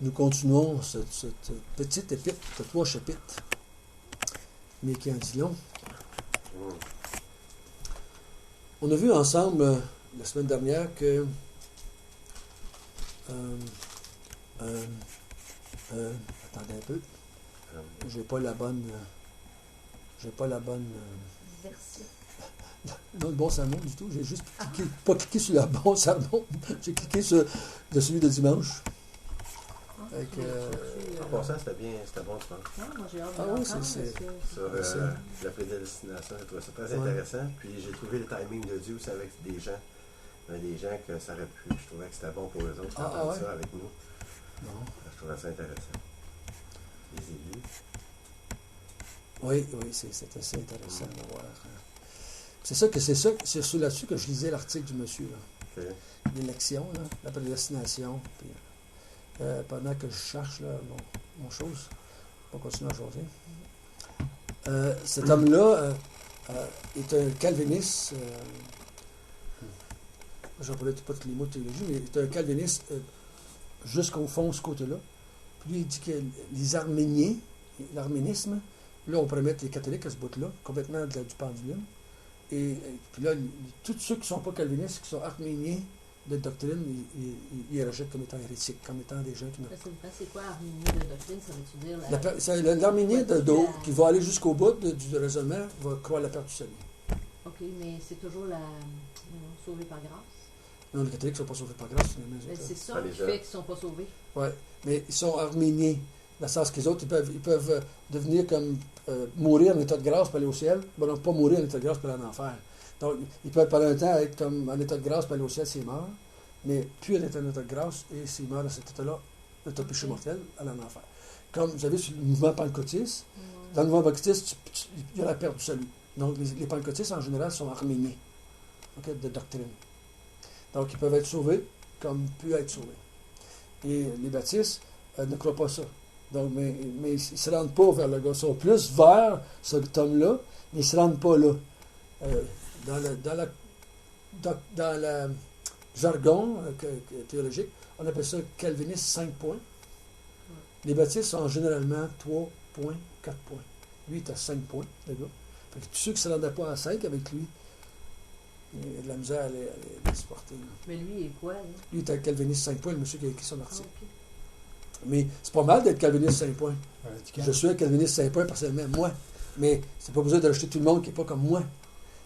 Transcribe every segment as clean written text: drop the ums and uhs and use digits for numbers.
Nous continuons cette petite épître de 3 chapitres, mais qui en dit long. On a vu ensemble la semaine dernière que attendez un peu. J'ai pas la bonne Version. non, le bon sermon du tout. J'ai juste pas cliqué sur le bon sermon. J'ai cliqué sur celui de dimanche. En passant, c'était bon, je pense. Non, moi j'ai hâte de Ah oui, l'entendre, c'est- parce que- Sur la prédestination, j'ai trouvé ça très intéressant. Puis j'ai trouvé le timing de Dieu aussi avec des gens. Des gens que ça aurait pu. Je trouvais que c'était bon pour eux autres d'entendre ouais? ça avec nous. Bon. Je trouvais ça intéressant. Les élus. Oui, c'est assez intéressant de voir. C'est sur là-dessus que je lisais l'article du monsieur, là. Okay. L'élection, là, la prédestination. Puis, pendant que je cherche là, mon chose, on va continuer à jaser. Cet homme-là est un calviniste. Je ne connais pas tous les mots de théologie, mais il est un calviniste jusqu'au fond, ce côté-là. Puis lui, il dit que les Arméniens, l'arménisme, là, on pourrait mettre les catholiques à ce bout-là, complètement du pendulum. Et puis là, tous ceux qui ne sont pas calvinistes, qui sont arméniens de doctrine, ils les rejettent comme étant hérétiques, comme étant des gens qui ne... C'est quoi arménien de doctrine? Ça veut-tu dire L'arménien qui va aller jusqu'au bout du raisonnement va croire à la perte du salut. OK, mais c'est toujours sauvé par grâce. Non, les catholiques ne sont pas sauvés par grâce, finalement. C'est ça Pas les qui gens. fait qu'ils ne sont pas sauvés. Oui, mais ils sont arméniens. Dans le sens que les autres, ils peuvent devenir comme mourir en état de grâce pour aller au ciel. Ben non, pas mourir en état de grâce pour aller en enfer. Donc, ils peuvent pendant un temps être comme en état de grâce pour aller au ciel s'il est mort, mais puis en état de grâce, et s'il meurt dans cet état-là, l'état de péché mortel, aller en enfer. Comme vous avez sur le mouvement pentecôtiste, dans le mouvement pentecôtiste, il y a la perte du salut. Donc, les pentecôtistes, en général, sont arméniens, okay, de doctrine. Donc, ils peuvent être sauvés comme pu être sauvés. Et les baptistes ne croient pas ça. Donc, mais ils ne se rendent pas vers le gars. Ils sont plus vers cet homme-là, mais ils ne se rendent pas là. Dans le jargon théologique, on appelle ça calviniste 5 points. Les baptistes sont généralement 3 points, 4 points. Lui, il est à 5 points, le gars. Fait que tous ceux qui ne se rendaient pas à 5 avec lui, il y a de la misère à les supporter. Là. Mais lui, il est quoi, là? Lui, il est à calviniste 5 points, le monsieur qui a écrit son article. OK. Mais c'est pas mal d'être calviniste 5 points. Radical. Je suis un calviniste 5 points personnellement, moi. Mais c'est pas besoin de rejeter tout le monde qui n'est pas comme moi.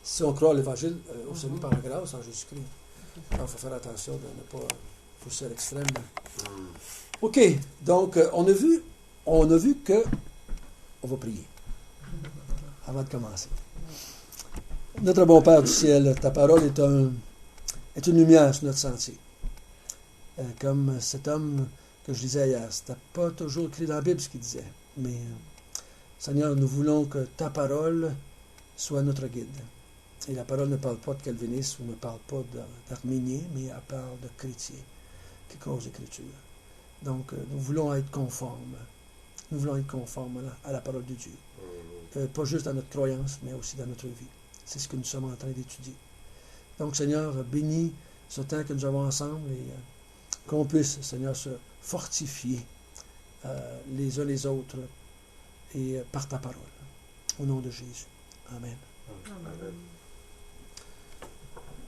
Si on croit à l'Évangile, au salut par la grâce en Jésus-Christ. Alors, il faut faire attention de ne pas pousser à l'extrême. OK. Donc, on a vu que on va prier avant de commencer. Notre bon Père du ciel, ta parole est une lumière sur notre sentier. Comme cet homme que je disais hier, c'était pas toujours écrit dans la Bible ce qu'il disait. Mais, Seigneur, nous voulons que ta parole soit notre guide. Et la parole ne parle pas de calvinisme, ne parle pas d'arménien, mais elle parle de chrétiens qui croient aux Écritures. Donc, nous voulons être conformes. Nous voulons être conformes à la parole de Dieu. Pas juste dans notre croyance, mais aussi dans notre vie. C'est ce que nous sommes en train d'étudier. Donc, Seigneur, bénis ce temps que nous avons ensemble et qu'on puisse, Seigneur, se fortifier les uns les autres et par ta parole. Au nom de Jésus. Amen. Amen.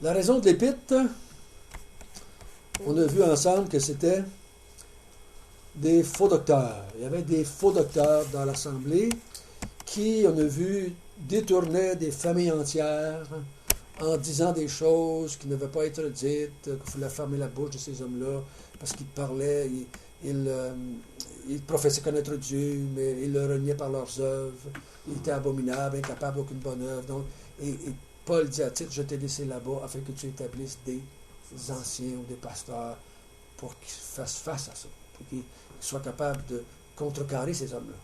La raison de l'épître, on a vu ensemble que c'était des faux docteurs. Il y avait des faux docteurs dans l'Assemblée qui, on a vu, détournaient des familles entières en disant des choses qui ne devaient pas être dites, qu'il fallait fermer la bouche de ces hommes-là parce qu'ils parlaient, ils professaient connaître Dieu, mais ils le reniaient par leurs œuvres. Ils étaient abominables, incapables d'aucune bonne œuvre. Donc, et Paul dit à Tite, je t'ai laissé là-bas afin que tu établisses des anciens ou des pasteurs pour qu'ils fassent face à ça, pour qu'ils soient capables de contrecarrer ces hommes-là.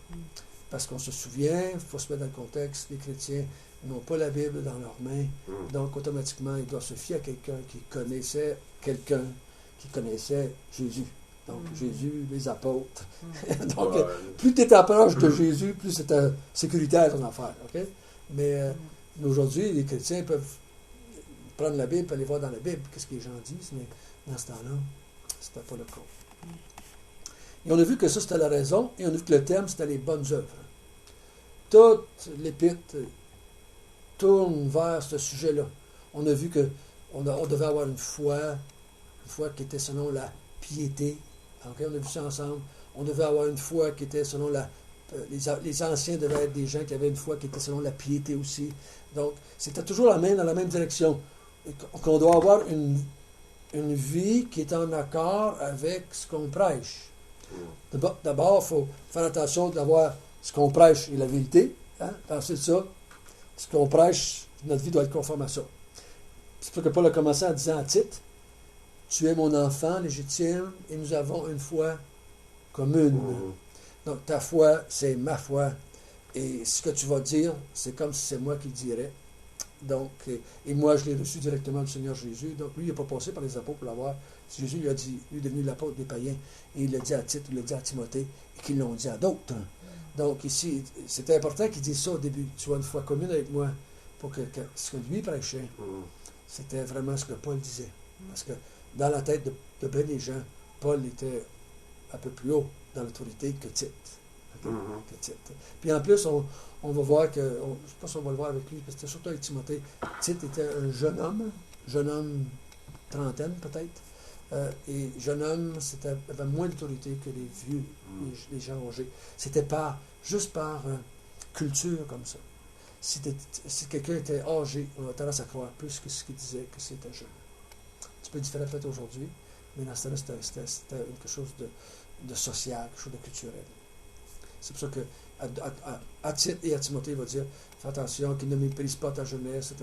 Parce qu'on se souvient, il faut se mettre dans le contexte, les chrétiens n'ont pas la Bible dans leurs mains, donc automatiquement, ils doivent se fier à quelqu'un qui connaissait Jésus. Donc, Jésus, les apôtres. Donc, plus tu étais proche de Jésus, plus c'était sécuritaire ton affaire. Okay? Mais aujourd'hui, les chrétiens peuvent prendre la Bible et aller voir dans la Bible qu'est-ce que les gens disent, mais dans ce temps-là, c'était pas le cas. Et on a vu que ça, c'était la raison, et on a vu que le thème, c'était les bonnes œuvres. Toute l'épître tourne vers ce sujet-là. On a vu que on devait avoir une foi qui était selon la piété. Okay? On a vu ça ensemble. On devait avoir une foi qui était selon la... les anciens devaient être des gens qui avaient une foi qui était selon la piété aussi. Donc, c'était toujours la main dans la même direction. Qu'on doit avoir une vie qui est en accord avec ce qu'on prêche. D'abord, il faut faire attention d'avoir ce qu'on prêche et la vérité. Hein? Ensuite, ça, ce qu'on prêche, notre vie doit être conforme à ça. C'est pour que Paul a commencé en disant à Tite, tu es mon enfant légitime et nous avons une foi commune. Donc, ta foi, c'est ma foi. Et ce que tu vas dire, c'est comme si c'est moi qui le dirais. Donc, et moi, je l'ai reçu directement du Seigneur Jésus. Donc, lui, il n'a pas passé par les apôtres pour l'avoir. Jésus lui a dit, lui est devenu l'apôtre des païens. Et il l'a dit à Tite, il l'a dit à Timothée, et qu'ils l'ont dit à d'autres. Donc, ici, c'était important qu'il dise ça au début. Tu as une foi commune avec moi. Pour que ce que lui prêchait, c'était vraiment ce que Paul disait. Parce que dans la tête de bien des gens, Paul était un peu plus haut dans l'autorité que Tite. Puis en plus, on va voir que, je ne sais pas si on va le voir avec lui, parce que c'était surtout avec Timothée. Tite était un jeune homme, trentaine peut-être, et jeune homme, avait moins d'autorité que les vieux, les gens âgés. C'était juste par culture comme ça. Si quelqu'un était âgé, on a tendance à croire plus que ce qu'il disait que c'était jeune. Un petit peu différent peut-être aujourd'hui, mais dans ce temps-là, c'était quelque chose de social, quelque chose de culturel. C'est pour ça que à Tite et à Timothée, il va dire, fais attention, qu'il ne méprise pas ta jeunesse.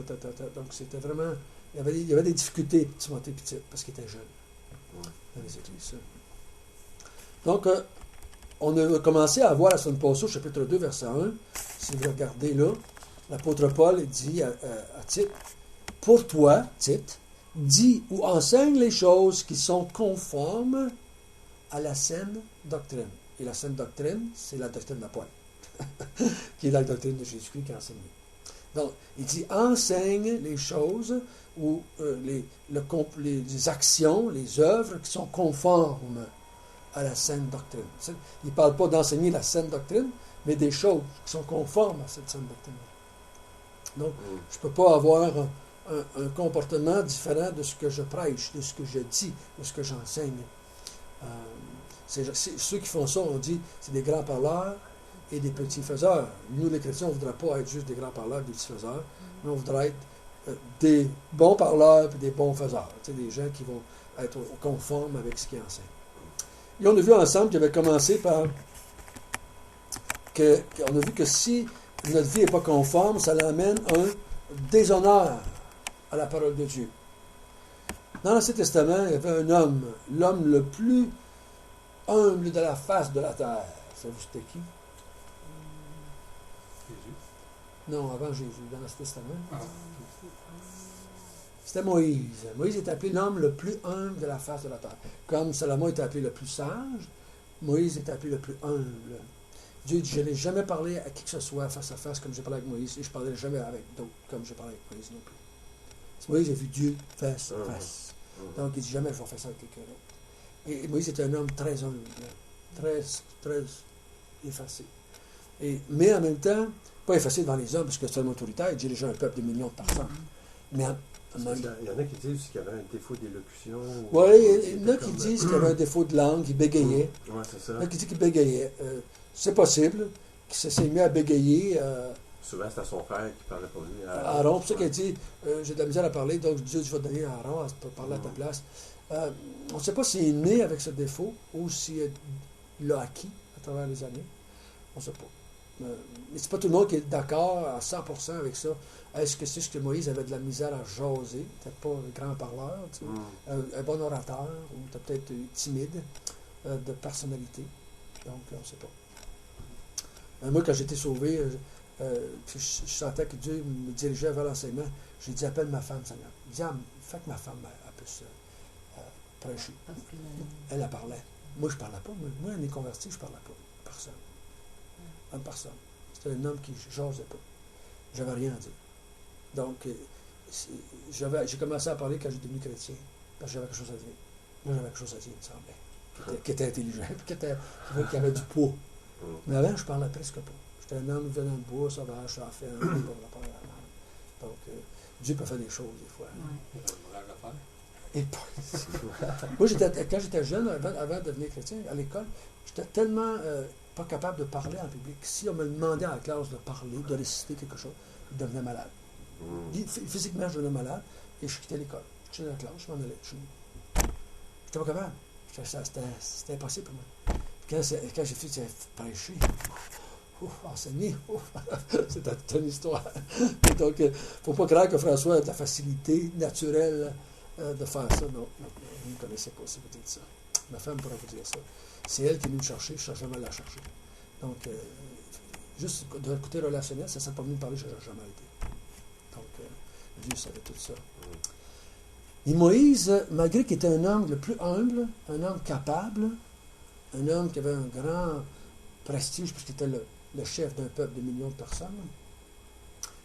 Donc c'était vraiment, il y avait des difficultés pour Timothée et Tite, parce qu'il était jeune dans les églises. Donc, on a commencé à voir la semaine passée au chapitre 2, verset 1. Si vous regardez là, l'apôtre Paul dit à Tite, pour toi, Tite, dis ou enseigne les choses qui sont conformes à la saine doctrine. Et la saine doctrine, c'est la doctrine de Paul, qui est la doctrine de Jésus-Christ qui a enseigné. Donc, il dit enseigne les choses ou les actions, les œuvres qui sont conformes à la saine doctrine. Il ne parle pas d'enseigner la saine doctrine, mais des choses qui sont conformes à cette saine doctrine. Donc, je ne peux pas avoir un comportement différent de ce que je prêche, de ce que je dis, de ce que j'enseigne. Ceux qui font ça, on dit, c'est des grands parleurs et des petits faiseurs. Nous, les chrétiens, on ne voudrait pas être juste des grands parleurs et des petits faiseurs, mais on voudrait être des bons parleurs et des bons faiseurs. Des gens qui vont être conformes avec ce qu'ils enseignent. Et on a vu ensemble qu'il avait commencé par qu'on a vu que si notre vie n'est pas conforme, ça l'amène un déshonneur à la parole de Dieu. Dans l'Ancien Testament, il y avait un homme, l'homme le plus humble de la face de la terre. Savez-vous c'était qui? Jésus. Non, avant Jésus, dans l'Ancien Testament. C'était Moïse. Moïse est appelé l'homme le plus humble de la face de la terre. Comme Salomon est appelé le plus sage, Moïse est appelé le plus humble. Dieu dit, je n'ai jamais parlé à qui que ce soit face à face comme j'ai parlé avec Moïse, et je ne parlerai jamais avec d'autres comme j'ai parlé avec Moïse non plus. Moïse a vu Dieu face à face. Donc il dit jamais je vais faire ça avec quelqu'un d'autre. Et Moïse était un homme très humble, très, très effacé. Mais en même temps, pas effacé devant les hommes, parce que c'est un autoritaire, il dirigeait un peuple de millions de personnes. Mais il y en a qui disent qu'il y avait un défaut d'élocution. Oui, il y en a qui disent qu'il y avait un défaut de langue, il bégayait. Oui, c'est ça. Il y en a qui disent qu'il bégayait. C'est possible qu'il s'est mis à bégayer. Souvent, c'est à son frère qui parlait pour lui. Aaron, c'est pour ça qu'il a dit j'ai de la misère à parler, donc Dieu, je vais te donner à Aaron pour parler à ta place. On ne sait pas s'il est né avec ce défaut ou s'il l'a acquis à travers les années. On ne sait pas. Mais c'est pas tout le monde qui est d'accord à 100% avec ça. Est-ce que c'est ce que Moïse avait de la misère à jaser? Peut-être pas un grand parleur, tu sais, un bon orateur, ou peut-être timide de personnalité. Donc, on ne sait pas. Moi, quand j'étais sauvé, je sentais que Dieu me dirigeait vers l'enseignement. J'ai dit, appelle ma femme, Seigneur. Dis, fais que ma femme puisse prêcher. Elle parlait. Moi, je ne parlais pas. Moi, elle est convertie, je ne parlais pas. Personne. Personne. C'était un homme qui ne jasait pas. J'avais rien à dire. Donc, j'ai commencé à parler quand j'ai devenu chrétien. Parce que j'avais quelque chose à dire. Moi, j'avais quelque chose à dire, il me semblait. qui était intelligent, puis qui avait du poids. Mais avant, je parlais presque pas. J'étais un homme venant de bois, sauvage, sans faire un peu. Donc, Dieu peut faire des choses, des fois. Et moi, quand j'étais jeune, avant de devenir chrétien, à l'école, j'étais tellement pas capable de parler en public. Si on me demandait à la classe de parler, de réciter quelque chose, je devenais malade. Physiquement, je devenais malade et je quittais l'école. Je quittais la classe, je m'en allais chez nous. J'étais pas capable. C'était impossible pour moi. Quand j'ai fait prêcher, enseigner, c'était toute une histoire. Donc, il ne faut pas croire que François a de la facilité naturelle de faire ça. Non, vous ne connaissez pas si vous dites ça. Ma femme pourra vous dire ça. C'est elle qui est venue me chercher, je ne cherche jamais à la chercher. Donc, juste d'un côté relationnel, ça ne s'est pas venu me parler, je n'ai jamais été. Donc, Dieu savait tout ça. Et Moïse, malgré qu'il était un homme le plus humble, un homme capable, un homme qui avait un grand prestige, puisqu'il était le chef d'un peuple de millions de personnes,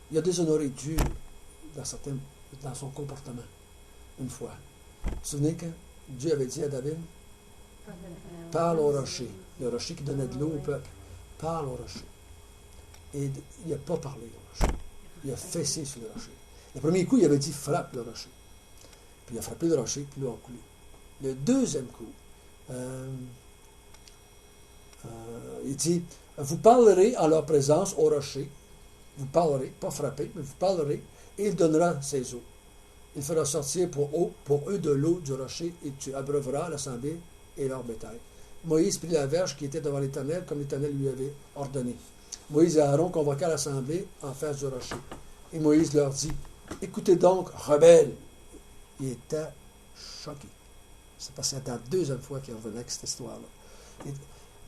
il a déshonoré Dieu dans son comportement, une fois. Vous vous souvenez que Dieu avait dit à David, parle au rocher, le rocher qui donnait de l'eau au peuple, parle au rocher. Et il n'a pas parlé au rocher, il a fessé sur le rocher. Le premier coup, il avait dit, frappe le rocher. Puis il a frappé le rocher, puis l'eau a coulé. Le deuxième coup, il dit, vous parlerez en leur présence au rocher, vous parlerez, pas frapper, mais vous parlerez, et il donnera ses eaux. Il fera sortir pour eux de l'eau du rocher, et tu abreuveras l'assemblée et leur bétail. Moïse prit la verge qui était devant l'Éternel, comme l'Éternel lui avait ordonné. Moïse et Aaron convoquèrent l'assemblée en face du rocher. Et Moïse leur dit, écoutez donc, rebelles. Il était choqué. C'est parce que c'était la deuxième fois qu'il revenait avec cette histoire-là.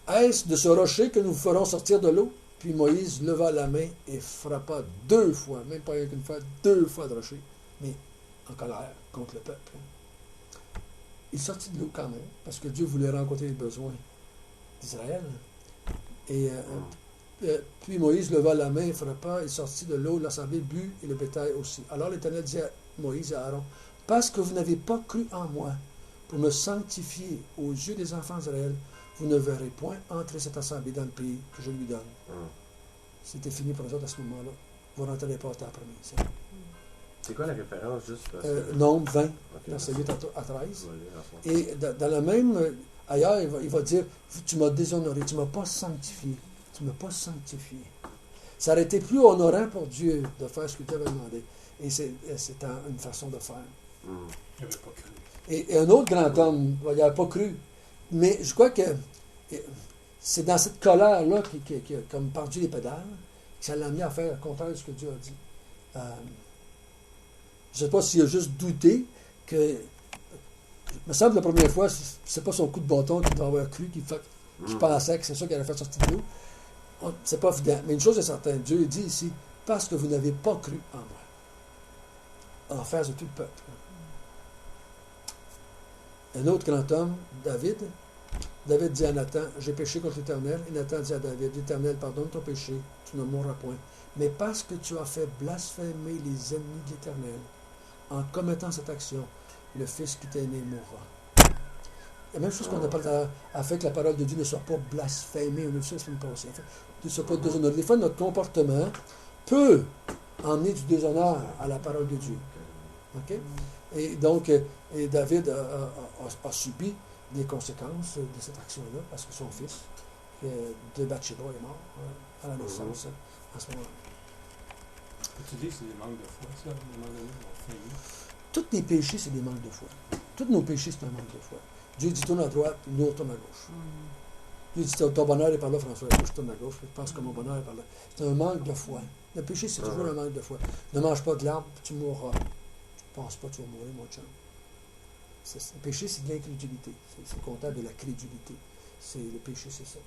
Est-ce de ce rocher que nous ferons sortir de l'eau? Puis Moïse leva la main et frappa 2 fois, même pas une fois, 2 fois le rocher, mais en colère contre le peuple. Il sortit de l'eau quand même, parce que Dieu voulait rencontrer les besoins d'Israël. Et puis Moïse leva la main et frappa, il sortit de l'eau, l'assemblée but et le bétail aussi. Alors l'Éternel dit à Moïse et à Aaron, parce que vous n'avez pas cru en moi pour me sanctifier aux yeux des enfants d'Israël, vous ne verrez point entrer cette assemblée dans le pays que je lui donne. C'était fini pour nous autres à ce moment-là. Vous ne rentrerez pas à la promesse. C'est quoi la référence juste? Nombre 20, okay. verset 8 à 13. Et dans la même, ailleurs, il va dire, tu m'as déshonoré, tu ne m'as pas sanctifié. Tu ne m'as pas sanctifié. Ça aurait été plus honorant pour Dieu de faire ce que tu avais demandé. Et c'est une façon de faire. Il n'avait pas cru. Et un autre grand homme, il n'avait pas cru. Mais je crois que c'est dans cette colère-là, qui a comme perdu les pédales, que ça l'a mis à faire le contraire de ce que Dieu a dit. Je ne sais pas s'il a juste douté que. Il me semble que la première fois, c'est pas son coup de bâton qu'il doit avoir cru, qu'il pensait que c'est ça qu'il allait faire sortir de l'eau. C'est pas évident. Mais une chose est certaine, Dieu dit ici, parce que vous n'avez pas cru en moi. En face de tout le peuple. Un autre grand homme, David dit à Nathan, j'ai péché contre l'Éternel. Et Nathan dit à David, l'Éternel, pardonne ton péché, tu ne mourras point. Mais parce que tu as fait blasphémer les ennemis de l'Éternel, en commettant cette action, le fils qui t'est né mourra. La même chose qu'on appelle à faire que la parole de Dieu ne soit pas blasphémée. On a vu ça la semaine passée. Ne soit pas déshonoré. Des fois, notre comportement peut emmener du déshonneur à la parole de Dieu. Okay? Et donc, David a subi des conséquences de cette action-là, parce que son fils, de Bathsheba, est mort à la naissance en ce moment-là. Tu dis que c'est des manques de foi, ça, des manques de foi. Tous les péchés, c'est des manques de foi. Tous nos péchés, c'est un manque de foi. Dieu dit tourne à droite, puis nous on tourne à gauche. Dieu dit ton bonheur est par là, François, moi je tourne à gauche, je pense que mon bonheur est par là. C'est un manque de foi. Le péché, c'est toujours un manque de foi. Ne mange pas de l'arbre, puis tu mourras. Ne pense pas que tu vas mourir, mon chum. Le péché, c'est de l'incrédulité. C'est comptable de la crédulité. Le péché, c'est ça.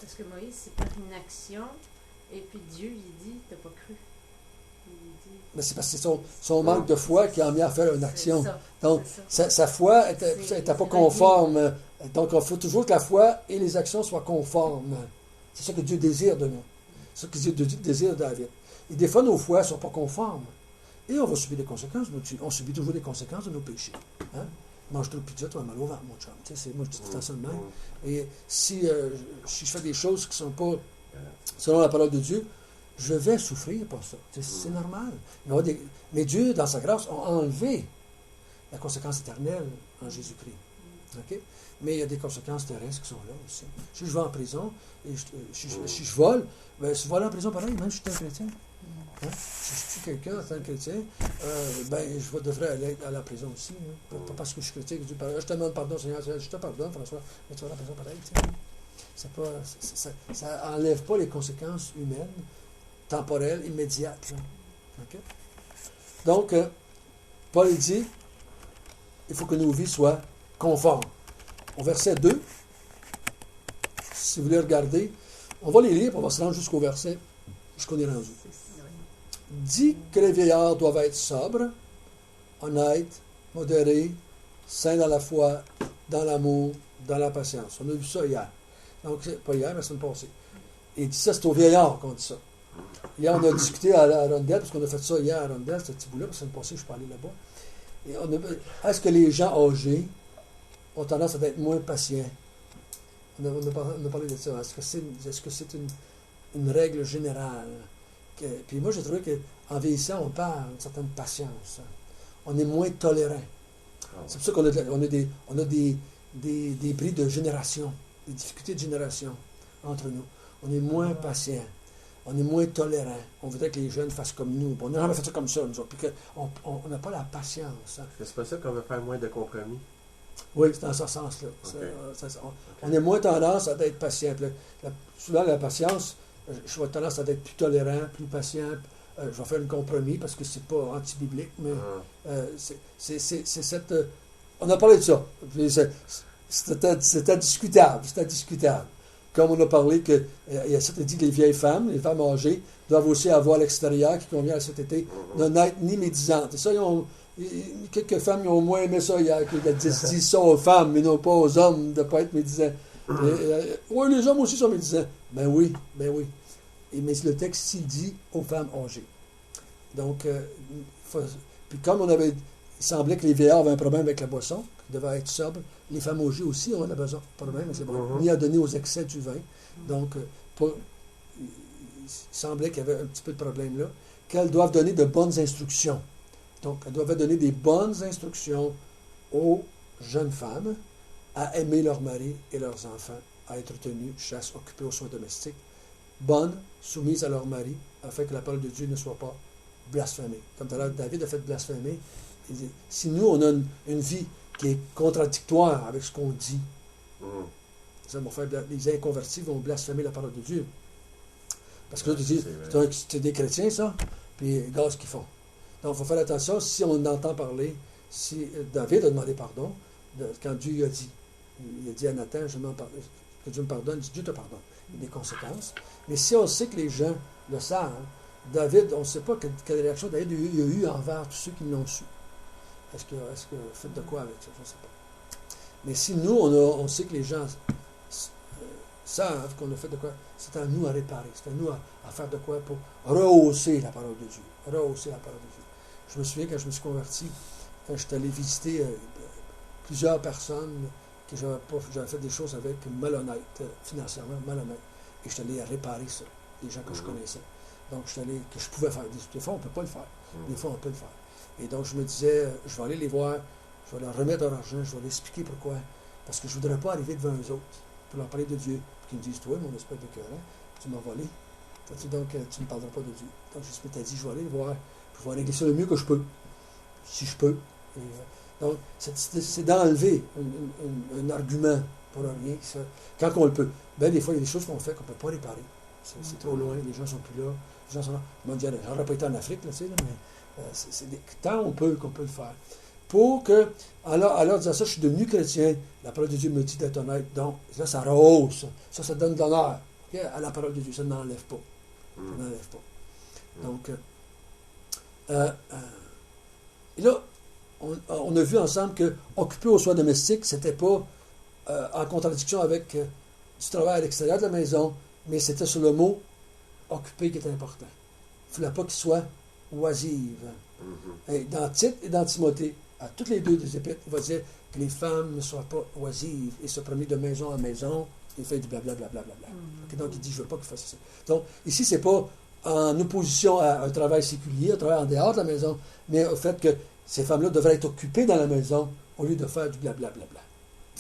Parce que Moïse, c'est par une action, et puis Dieu, il dit, t'as pas cru. Mais c'est parce que c'est son manque de foi qui a mis à faire une action. Ça, donc, sa foi n'était pas conforme. Donc, il faut toujours que la foi et les actions soient conformes. C'est ça que Dieu désire de nous. C'est ça que Dieu désire de David. Et des fois, nos foi ne sont pas conformes. Et on va subir des conséquences. On subit toujours les conséquences de nos péchés. Hein? mange trop de pizza, tu vas mal au ventre, mon chum. Tu sais, moi, je dis tout le temps ça de même. Mhm. Et si je fais des choses qui ne sont pas selon la parole de Dieu, je vais souffrir pour ça. C'est normal. Mais Dieu, dans sa grâce, a enlevé la conséquence éternelle en Jésus-Christ. OK? Mais il y a des conséquences terrestres qui sont là aussi. Si je vais en prison, et si je vole, ben, si je vais aller en prison pareil, même si je suis un chrétien. Hein? Si je tue quelqu'un en tant que chrétien, ben, je devrais aller à la prison aussi. Hein? Pas parce que je suis chrétien que Dieu parle. Je te demande pardon, Seigneur, je te pardonne, François, mais tu vas à la prison pareil. Ça n'enlève pas les conséquences humaines, temporelles, immédiates. Là. OK? Donc, Paul dit, il faut que nos vies soient conformes. Au verset 2, si vous voulez regarder, on va les lire, on va se rendre jusqu'au verset jusqu'on est rendu. Dit que les vieillards doivent être sobres, honnêtes, modérés, saints dans la foi, dans l'amour, dans la patience. On a vu ça hier. Donc, pas hier, mais la semaine passée. Et il dit ça, c'est aux vieillards qu'on dit ça. Hier, on a discuté à Rondelle, parce qu'on a fait ça hier à Rondelle, ce petit bout-là, parce que la semaine passée, je suis pas allé là-bas. Est-ce que les gens âgés ont tendance à être moins patients? On a parlé de ça. Est-ce que c'est une règle générale? Puis moi, j'ai trouvé qu'en vieillissant, on perd une certaine patience. On est moins tolérant. C'est pour ça qu'on a des bris de génération, des difficultés de génération entre nous. On est moins patient. On est moins tolérant. On voudrait que les jeunes fassent comme nous. On n'a jamais fait ça comme ça, nous autres. Puis on n'a pas la patience. Hein. C'est pas ça qu'on veut faire moins de compromis? Oui, c'est dans ce sens-là. Okay. On a moins tendance à être patient. Souvent, la patience, je vais tendance à être plus tolérant, plus patient. Je vais faire un compromis parce que c'est pas anti-biblique, mais c'est cette... on a parlé de ça. C'était discutable. C'était discutable. Comme on a parlé que il y a dit que les vieilles femmes, les femmes âgées, doivent aussi avoir à l'extérieur qui convient à cet été, ne n'être ni médisantes. Et ça, quelques femmes ont moins aimé ça hier, qu'ils disent ça aux femmes, mais non pas aux hommes, de ne pas être médisants. Oui, les hommes aussi sont médisants. Ben oui. Mais le texte s'il dit aux femmes âgées. Donc, puis comme il semblait que les vieillards avaient un problème avec la boisson, qui devait être sobre, les femmes âgées aussi ont un problème, mais c'est bon, ni à donner aux excès du vin. Donc, il semblait qu'il y avait un petit peu de problème là, qu'elles doivent donner de bonnes instructions. Donc, elles doivent donner des bonnes instructions aux jeunes femmes à aimer leur mari et leurs enfants, à être tenues, chaste, occupées aux soins domestiques, bonnes, soumises à leur mari, afin que la parole de Dieu ne soit pas blasphémée. Comme tout à l'heure, David a fait blasphémer. Il dit, si nous, on a une vie qui est contradictoire avec ce qu'on dit, ça va faire, les inconvertis vont blasphémer la parole de Dieu. Parce que là, tu dis, c'est des chrétiens, ça, puis regarde ce qu'ils font. Donc, il faut faire attention, si on entend parler, si David a demandé pardon, quand Dieu a dit, il a dit à Nathan, que Dieu me pardonne, Dieu te pardonne. Il y a des conséquences. Mais si on sait que les gens le savent, David, on ne sait pas quelle réaction David a eu envers tous ceux qui l'ont su. Est-ce que faites de quoi avec ça? Je ne sais pas. Mais si nous, on sait que les gens savent qu'on a fait de quoi, c'est à nous à réparer. C'est à nous à faire de quoi pour rehausser la parole de Dieu. Rehausser la parole de Dieu. Je me souviens, quand je me suis converti, quand j'étais allé visiter plusieurs personnes que j'avais fait des choses avec malhonnêtes, financièrement malhonnêtes. Et j'étais allé à réparer ça, des gens que je connaissais. Donc, que je pouvais faire. Des fois, on ne peut pas le faire. Des fois, on peut le faire. Et donc, je me disais, je vais aller les voir, je vais leur remettre leur argent, je vais leur expliquer pourquoi. Parce que je ne voudrais pas arriver devant eux autres pour leur parler de Dieu. Puis qu'ils me disent, toi, mon espèce de cœur, tu m'as volé. Donc, tu ne me parleras pas de Dieu. Donc, je m'étais dit, je vais aller les voir, puis je vais régler ça le mieux que je peux. Si je peux. Et, donc, c'est d'enlever un argument pour rien. Ça. Quand on le peut. Ben, des fois, il y a des choses qu'on fait qu'on ne peut pas réparer. C'est trop loin, les gens ne sont plus là. Les gens sont là. J'aurais pas été en Afrique, là, tu sais, là, mais tant on peut qu'on peut le faire. Pour que, alors disant ça, je suis devenu chrétien, la parole de Dieu me dit d'être honnête. Donc, ça rehausse. Ça donne de l'honneur à la parole de Dieu. Ça n'enlève pas. Ça n'enlève pas. Donc, et là, on a vu ensemble que occuper aux soins domestiques, c'était pas en contradiction avec du travail à l'extérieur de la maison, mais c'était sur le mot occuper qui était important. Il ne fallait pas qu'il soit oisive. Et dans Tite et dans Timothée, à toutes les deux des épîtres, il va dire que les femmes ne soient pas oisives et se promener de maison en maison et faire du blablabla. Ok, donc, il dit, je ne veux pas qu'ils fassent ça. Donc, ici, c'est pas en opposition à un travail séculier, un travail en dehors de la maison, mais au fait que ces femmes-là devraient être occupées dans la maison au lieu de faire du blablabla.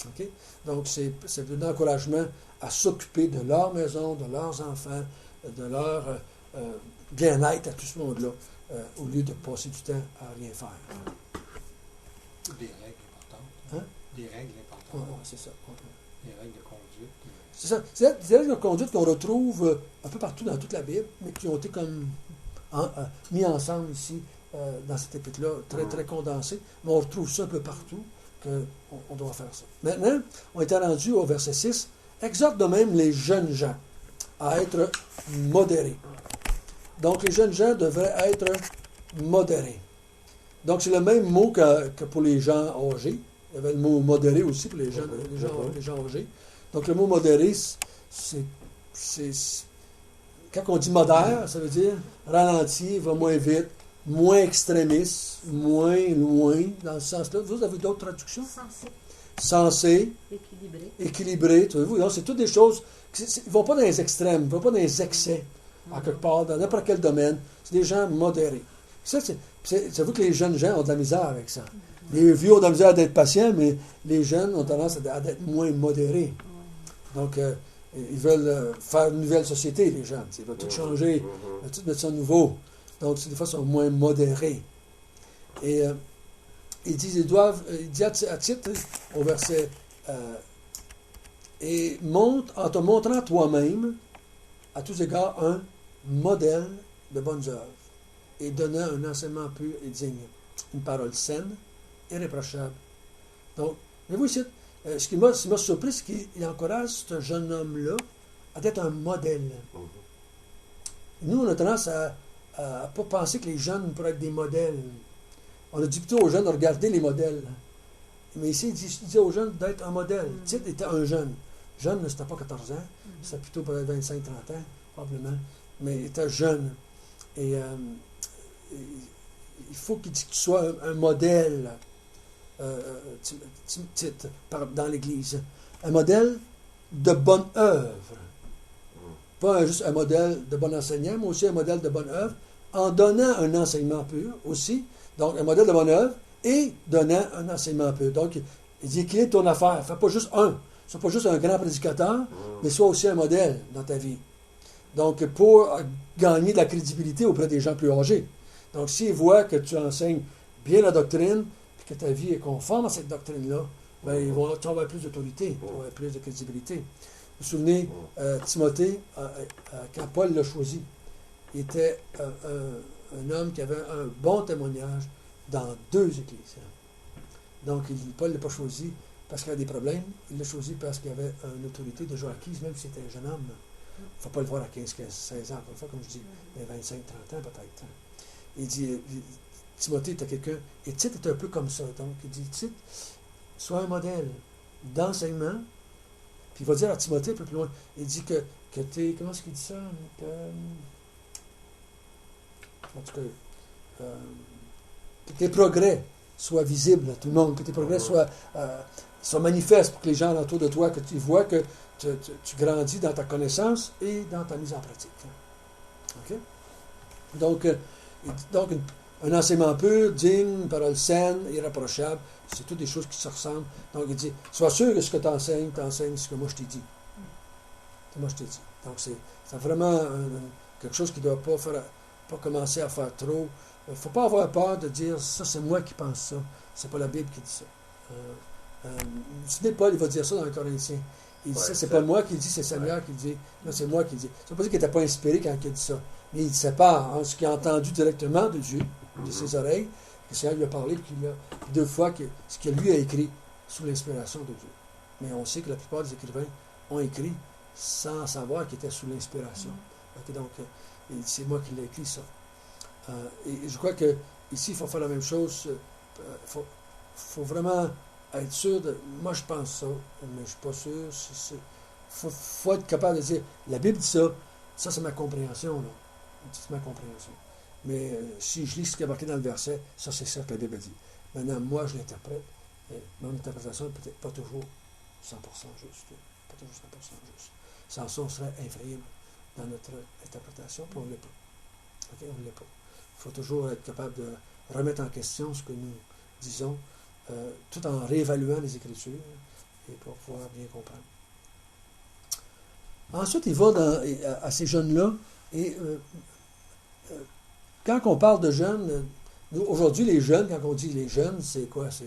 Ok? Donc, c'est un encouragement à s'occuper de leur maison, de leurs enfants, de leur bien-être à tout ce monde-là, au lieu de passer du temps à rien faire. Des règles importantes. Hein? Des règles Ouais, importantes. c'est ça. Ouais. Des règles de conduite. C'est ça. C'est des règles de conduite qu'on retrouve un peu partout dans toute la Bible, mais qui ont été comme mis ensemble ici, dans cette épître-là, très, très condensé. Mais on retrouve ça un peu partout, qu'on doit faire ça. Maintenant, on était rendu au verset 6. Exhorte de même les jeunes gens à être modérés. Donc, les jeunes gens devraient être modérés. Donc, c'est le même mot que pour les gens âgés. Il y avait le mot modéré aussi pour les gens âgés. Donc, le mot modéré, c'est quand on dit modère, ça veut dire ralenti, va moins vite, moins extrémiste, moins loin, dans ce sens-là. Vous avez d'autres traductions? Sensé. Équilibré. Donc, c'est toutes des choses qui ne vont pas dans les extrêmes, ne vont pas dans les excès, à quelque part, dans n'importe quel domaine. C'est des gens modérés. Ça, c'est vous que les jeunes gens ont de la misère avec ça. Les vieux ont de la misère d'être patients, mais les jeunes ont tendance à être moins modérés. Donc, ils veulent faire une nouvelle société, les jeunes. Ils veulent tout changer, ils veulent tout mettre ça nouveau. Donc, des fois, ils sont moins modérés. Et il dit à titre, au verset, et en te montrant toi-même, à tous égards, un modèle de bonnes œuvres, et donnant un enseignement pur et digne, une parole saine, irréprochable. Donc, voyez-vous ici, ce qui m'a surpris, c'est qu'il encourage ce jeune homme-là à être un modèle. Nous, on a tendance à ne pas penser que les jeunes pourraient être des modèles. On a dit plutôt aux jeunes de regarder les modèles. Mais ici, il dit aux jeunes d'être un modèle. Tite était un jeune. Jeune, c'était pas 14 ans, c'était plutôt peut-être 25-30 ans, probablement. Mais il était jeune. Et il faut qu'il dise que tu sois un modèle, Tite, dans l'Église. Un modèle de bonne œuvre. Pas juste un modèle de bon enseignant, mais aussi un modèle de bonne œuvre, en donnant un enseignement pur aussi. Donc, un modèle de bonne œuvre et donnant un enseignement pur. Donc, il dit équilibre ton affaire. Fais pas juste un. Sois pas juste un grand prédicateur, mais sois aussi un modèle dans ta vie. Donc, pour gagner de la crédibilité auprès des gens plus âgés. Donc, s'ils voient que tu enseignes bien la doctrine, puis que ta vie est conforme à cette doctrine-là, bien, tu vas avoir plus d'autorité, tu vas avoir plus de crédibilité. Vous vous souvenez, Timothée, quand Paul l'a choisi, il était un homme qui avait un bon témoignage dans 2 églises. Donc, Paul ne l'a pas choisi parce qu'il avait des problèmes, il l'a choisi parce qu'il avait une autorité déjà acquise, même si c'était un jeune homme. Il ne faut pas le voir à 15, 16 ans, encore une fois, comme je dis, mais 25, 30 ans peut-être. Il dit, Timothée était quelqu'un, et Tite est un peu comme ça. Donc, il dit, Tite, sois un modèle d'enseignement. Puis il va dire à Timothée un peu plus loin, il dit que tu es, comment est-ce qu'il dit ça? En tout cas, que tes progrès soient visibles à tout le monde, que tes progrès soient manifestes pour que les gens autour de toi, que tu vois que tu grandis dans ta connaissance et dans ta mise en pratique. OK? Donc, un enseignement pur, digne, une parole saine, irréprochable, c'est toutes des choses qui se ressemblent. Donc, il dit, sois sûr que ce que tu enseignes ce que moi je t'ai dit. Donc, c'est vraiment quelque chose qui ne doit pas commencer à faire trop. Il ne faut pas avoir peur de dire, ça c'est moi qui pense ça. C'est pas la Bible qui dit ça. Ce n'est pas, il va dire ça dans les Corinthiens. Il dit ça, c'est pas moi qui le dis, c'est le Seigneur qui le dit. Là, c'est moi qui le dis. Ça ne veut pas dire qu'il n'était pas inspiré quand il a dit ça. Mais il sépare ce qu'il a entendu directement de Dieu, de ses oreilles, que le Seigneur lui a parlé, puis 2 fois ce que lui a écrit sous l'inspiration de Dieu. Mais on sait que la plupart des écrivains ont écrit sans savoir qu'ils étaient sous l'inspiration. Okay, donc, c'est moi qui l'ai écrit, ça. Et je crois que ici, il faut faire la même chose. Il faut vraiment être sûr de... Moi, je pense ça, mais je ne suis pas sûr. Il faut être capable de dire, la Bible dit ça, ça c'est ma compréhension. Là. C'est ma compréhension. Mais si je lis ce qui est marqué dans le verset, ça c'est ça que la Bible dit. Maintenant, moi, je l'interprète. Et mon interprétation n'est peut-être pas toujours 100% juste. Pas toujours 100% juste. Sans ça, on serait infaillible dans notre interprétation, puis on ne l'est pas. OK? On ne l'est pas. Il faut toujours être capable de remettre en question ce que nous disons, tout en réévaluant les Écritures, et pour pouvoir bien comprendre. Ensuite, il va à ces jeunes-là, et quand on parle de jeunes, nous, aujourd'hui, les jeunes, quand on dit les jeunes, c'est quoi? C'est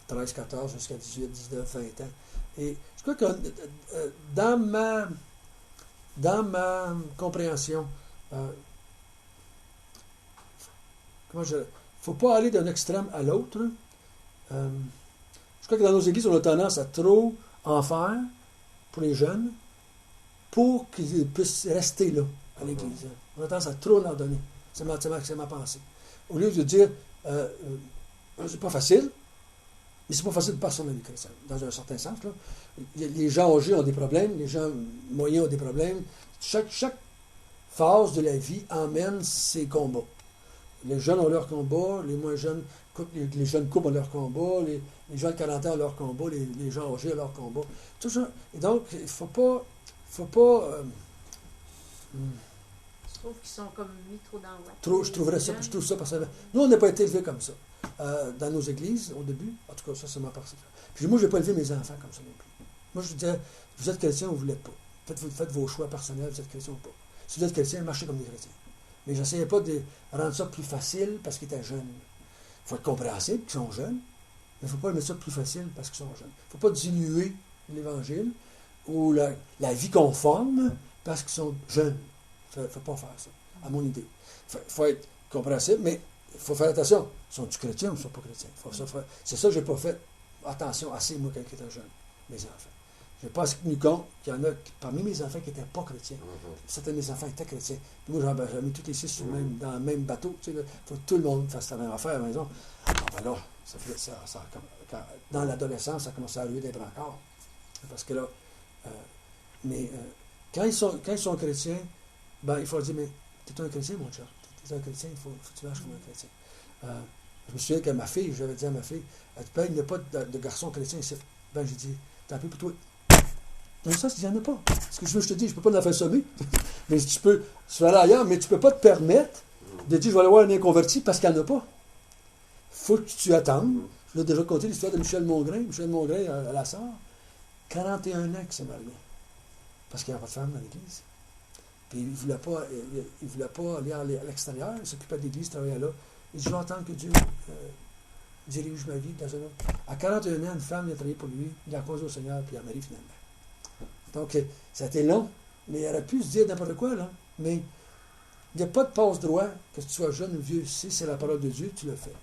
13, 14, jusqu'à 18, 19, 20 ans. Et je crois que dans ma compréhension, il ne faut pas aller d'un extrême à l'autre. Je crois que dans nos églises, on a tendance à trop en faire pour les jeunes pour qu'ils puissent rester là, à l'église. On a tendance à trop leur donner. C'est ma pensée. Au lieu de dire, c'est pas facile, mais c'est pas facile de passer sur la vie chrétienne, dans un certain sens. Là. Les gens âgés ont des problèmes, les gens moyens ont des problèmes. Chaque phase de la vie emmène ses combats. Les jeunes ont leur combat, les moins jeunes, les jeunes couples ont leur combat, les gens de 40 ans ont leur combat, les gens âgés ont leur combat. Tout ça. Et donc, il ne faut pas Je trouve qu'ils sont comme mis trop dans le je trouve ça personnellement. Nous, on n'a pas été élevés comme ça. Dans nos églises, au début, en tout cas, ça, c'est ma perception. Puis moi, je n'ai pas élevé mes enfants comme ça non plus. Moi, je disais, vous êtes chrétien ou vous ne l'êtes pas. Faites vos choix personnels, vous êtes chrétien ou pas. Si vous êtes chrétien, marchez comme des chrétiens. Mais je n'essayais pas de rendre ça plus facile parce qu'ils étaient jeunes. Il faut être compréhensible qu'ils sont jeunes, mais il ne faut pas mettre ça plus facile parce qu'ils sont jeunes. Il ne faut pas diluer l'Évangile ou la vie conforme parce qu'ils sont jeunes. Il ne faut pas faire ça, à mon idée. Il faut être compréhensible, mais il faut faire attention. Sont-ils chrétiens ou ne sont pas chrétiens? C'est ça que je n'ai pas fait attention assez, moi, quand j'étais jeune, mes enfants. Je n'ai pas tenu compte qu'il y en a parmi mes enfants qui n'étaient pas chrétiens. Certains de mes enfants étaient chrétiens. Puis moi, j'ai mis tous les six dans le même bateau. Il faut que tout le monde fasse la même affaire à la maison. Alors là, dans l'adolescence, ça commence à arriver des brancards. Parce que là, quand ils sont chrétiens, il faut leur dire, mais tu es un chrétien, mon cher. Tu es un chrétien, il faut que tu marches comme un chrétien. Je me souviens que ma fille, j'avais dit à ma fille, il n'y a pas de garçon chrétien ici. J'ai dit, tant pis pour toi. Non, ça, il n'y en a pas. Ce que je te dis, je ne peux pas la faire sommer. Mais tu peux aller ailleurs, mais tu ne peux pas te permettre de dire, je vais aller voir un inconverti parce qu'il n'y en a pas. Il faut que tu attendes. Je l'ai déjà conté l'histoire de Michel Mongrain. Michel Mongrain, à la sœur, 41 ans qu'il s'est marié. Parce qu'il n'y avait pas de femme dans l'église. Puis il ne voulait pas aller à l'extérieur. Il s'occupait de l'église, il travaillait là. Il dit, je vais attendre que Dieu dirige ma vie dans un autre. À 41 ans, une femme, il a travaillé pour lui, il a causé au Seigneur, puis il a marié finalement. Donc, ça a été long, mais il aurait pu se dire n'importe quoi, là. Mais il n'y a pas de passe-droit, que tu sois jeune ou vieux. Si c'est la parole de Dieu, tu le fais.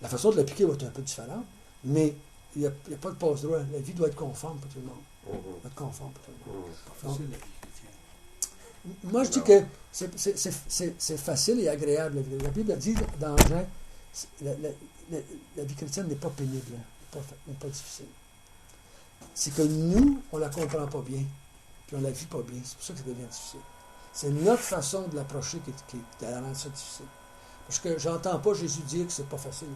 La façon de l'appliquer va être un peu différente, mais il n'y a pas de passe-droit. La vie doit être conforme pour tout le monde. Doit être conforme pour tout le monde. Pas facile, la vie chrétienne. Moi, je dis que c'est facile et agréable. La Bible dit dans Jean, la vie chrétienne n'est pas pénible, n'est pas difficile. C'est que nous, on ne la comprend pas bien, puis on ne la vit pas bien. C'est pour ça que ça devient difficile. C'est notre façon de l'approcher qui la rend ça difficile. Parce que j'entends pas Jésus dire que c'est pas facile.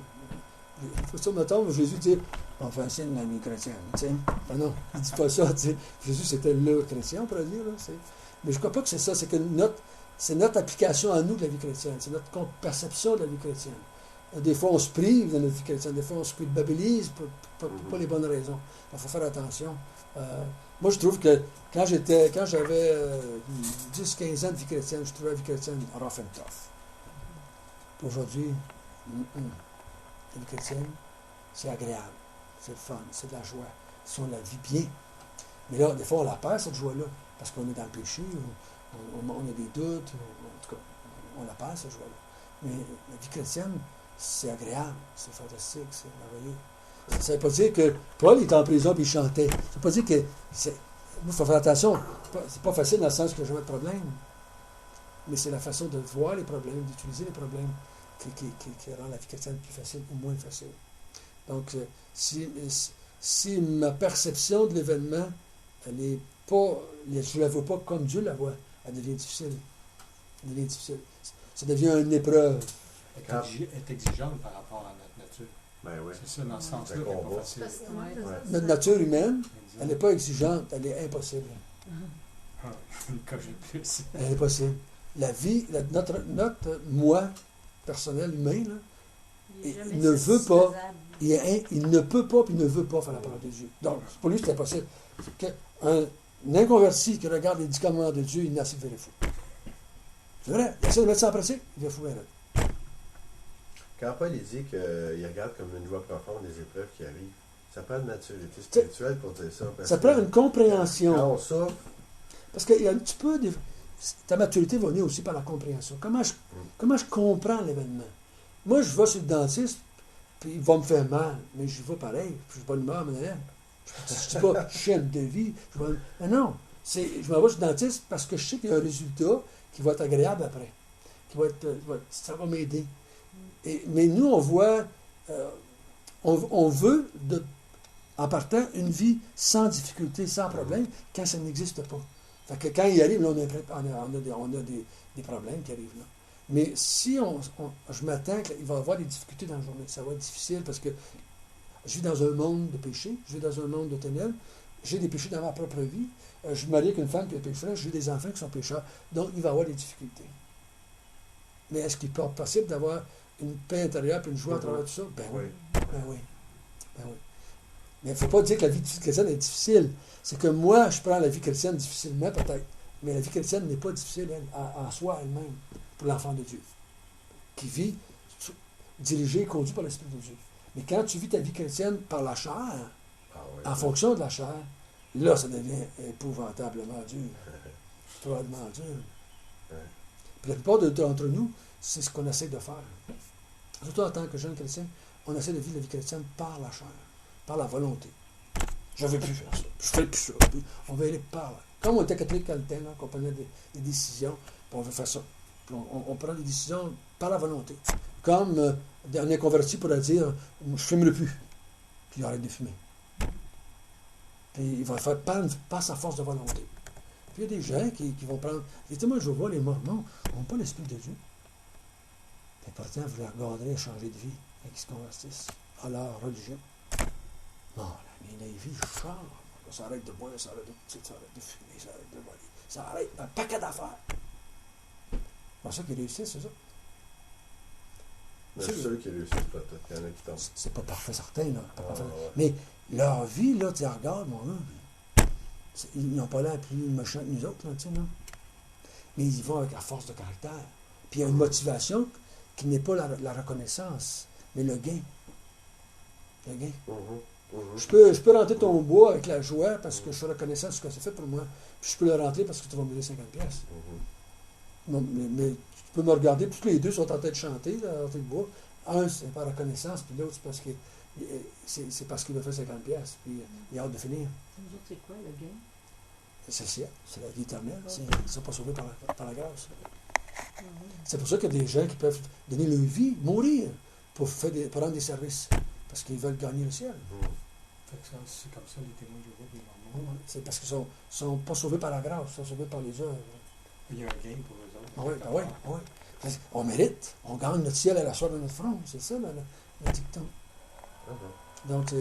Il faut ça, mettons, Jésus dit on fait un signe de la vie chrétienne. Non, il ne dit pas ça. T'sais. Jésus, c'était le chrétien, on pourrait dire. Là, mais je ne crois pas que c'est ça. C'est que c'est notre application à nous de la vie chrétienne. C'est notre perception de la vie chrétienne. Des fois, on se prive dans notre vie chrétienne. Des fois, on se culpabilise pour pas les bonnes raisons. Il faut faire attention. Moi, je trouve que quand j'avais 10-15 ans de vie chrétienne, je trouvais la vie chrétienne rough and tough. Aujourd'hui, la vie chrétienne, c'est agréable, c'est le fun, c'est de la joie. Si on la vit bien. Mais là, des fois, on la perd, cette joie-là, parce qu'on est dans le péché, on a des doutes, en tout cas, on la perd, cette joie-là. Mais la vie chrétienne, c'est agréable, c'est fantastique, c'est merveilleux. Ça ne veut pas dire que Paul était en prison et il chantait. Ça ne veut pas dire que... Il faut faire attention. C'est pas facile dans le sens qu'il n'y a jamais de problème. Mais c'est la façon de voir les problèmes, d'utiliser les problèmes qui rend la vie chrétienne plus facile ou moins facile. Donc, si ma perception de l'événement, elle n'est pas... Je ne la vois pas comme Dieu la voit, elle devient difficile. Elle devient difficile. Ça devient une épreuve. Elle est exigeante par rapport à notre nature Ben oui. C'est ça, dans ce sens-là, Fait qui n'est qu'on pas voit. facile. Parce que moi, Ouais. Notre nature humaine, Exact. elle n'est pas exigeante, elle est impossible. Ah, une coche de plus. Elle est impossible. La vie, notre moi personnel, humain, là, il est il jamais ne veut pas. satisfaisable. Il ne peut pas puis il ne veut pas faire la parole de Dieu. Donc, pour lui, c'est impossible. Un inconverti qui regarde les 10 commandements de Dieu, il n'a assez de virer fou. C'est vrai, il essaie de mettre ça en pratique, il va fou arrête. Quand Paul il dit qu'il regarde comme une joie profonde les épreuves qui arrivent, ça prend une maturité spirituelle pour dire ça. Parce Ça que prend une compréhension. Quand on souffre, Parce qu'il y a un petit peu. Ta maturité va venir aussi par la compréhension. Comment je comprends l'événement? Moi, je vais chez le dentiste, puis il va me faire mal, mais je vais pareil. Je suis pas l'humeur, mais je ne dis pas chienne de vie. Mais non, je m'en vais chez le dentiste parce que je sais qu'il y a un résultat qui va être agréable après. Ça va m'aider. Mais nous, on voit, on veut, en partant, une vie sans difficulté, sans problème, quand ça n'existe pas. Fait que quand il arrive, là, on a des problèmes qui arrivent là. Mais si je m'attends qu'il va y avoir des difficultés dans la journée, ça va être difficile parce que je vis dans un monde de péché, je vis dans un monde de ténèbres, j'ai des péchés dans ma propre vie, je suis marié avec une femme qui est pécheresse, j'ai des enfants qui sont pécheurs, donc il va y avoir des difficultés. Mais est-ce qu'il peut être possible d'avoir une paix intérieure et une joie à travers tout ça? Ben oui. Ben oui. Ben oui. Mais il ne faut pas dire que la vie chrétienne est difficile. C'est que moi, je prends la vie chrétienne difficilement, peut-être. Mais la vie chrétienne n'est pas difficile en soi elle-même, pour l'enfant de Dieu, qui vit dirigé et conduit par l'Esprit de Dieu. Mais quand tu vis ta vie chrétienne par la chair, en fonction de la chair, là, ça devient épouvantablement dur. Épouvantablement dur. Puis la plupart d'entre nous, c'est ce qu'on essaie de faire. Surtout en tant que jeune chrétien, on essaie de vivre la vie chrétienne par la chair, par la volonté. Je ne veux plus faire ça. Je ne fais plus ça. On va aller par là. Comme on était catholique à le temps, qu'on prenait des décisions, puis on veut faire ça. Puis on prend des décisions par la volonté. Comme un inconverti pourrait dire, je ne fumerai plus. Puis il arrête de fumer. Puis il va le faire par sa force de volonté. Puis il y a des gens qui vont prendre. Moi, je vois les Mormons, ils n'ont pas l'Esprit de Dieu. Et pourtant, vous les regarderez changer de vie et qu'ils se convertissent à leur religion. Non, mais la vie change. Ça arrête de boire, ça arrête de fumer, ça arrête de voler. Ça arrête un paquet d'affaires. C'est ça qui réussit, c'est ça. Mais ceux qui réussissent pas tout, il y en a qui tombent. C'est pas parfait, certain, là. Pas parfait. Mais leur vie, là, tu regardes, mon gars, ils n'ont pas l'air plus méchants que nous autres, là, tu sais, non? Mais ils y vont avec la force de caractère. Puis il y a une motivation qui n'est pas la reconnaissance, mais le gain. Le gain. Je peux rentrer ton bois avec la joie parce que je suis reconnaissant de ce que c'est fait pour moi. Puis je peux le rentrer parce que tu vas me donner 50$. Non, mais tu peux me regarder, tous les deux sont en train de chanter, là, rentrer le bois. Un, c'est par reconnaissance, puis l'autre, c'est parce qu'il m'a fait 50$. Puis il a hâte de finir. Nous autres, c'est quoi le gain? C'est ça, c'est la vie éternelle. Ils ne sont pas sauvés par la grâce. C'est pour ça qu'il y a des gens qui peuvent donner leur vie, mourir, pour rendre des services. Parce qu'ils veulent gagner le ciel. C'est comme ça les témoins de Jéhovah et les Mormons. C'est parce qu'ils ne sont pas sauvés par la grâce, ils sont sauvés par les œuvres. Il y a un gain pour eux autres. Oui. On mérite, on gagne notre ciel à la soie de notre front. C'est ça, le dicton. Donc,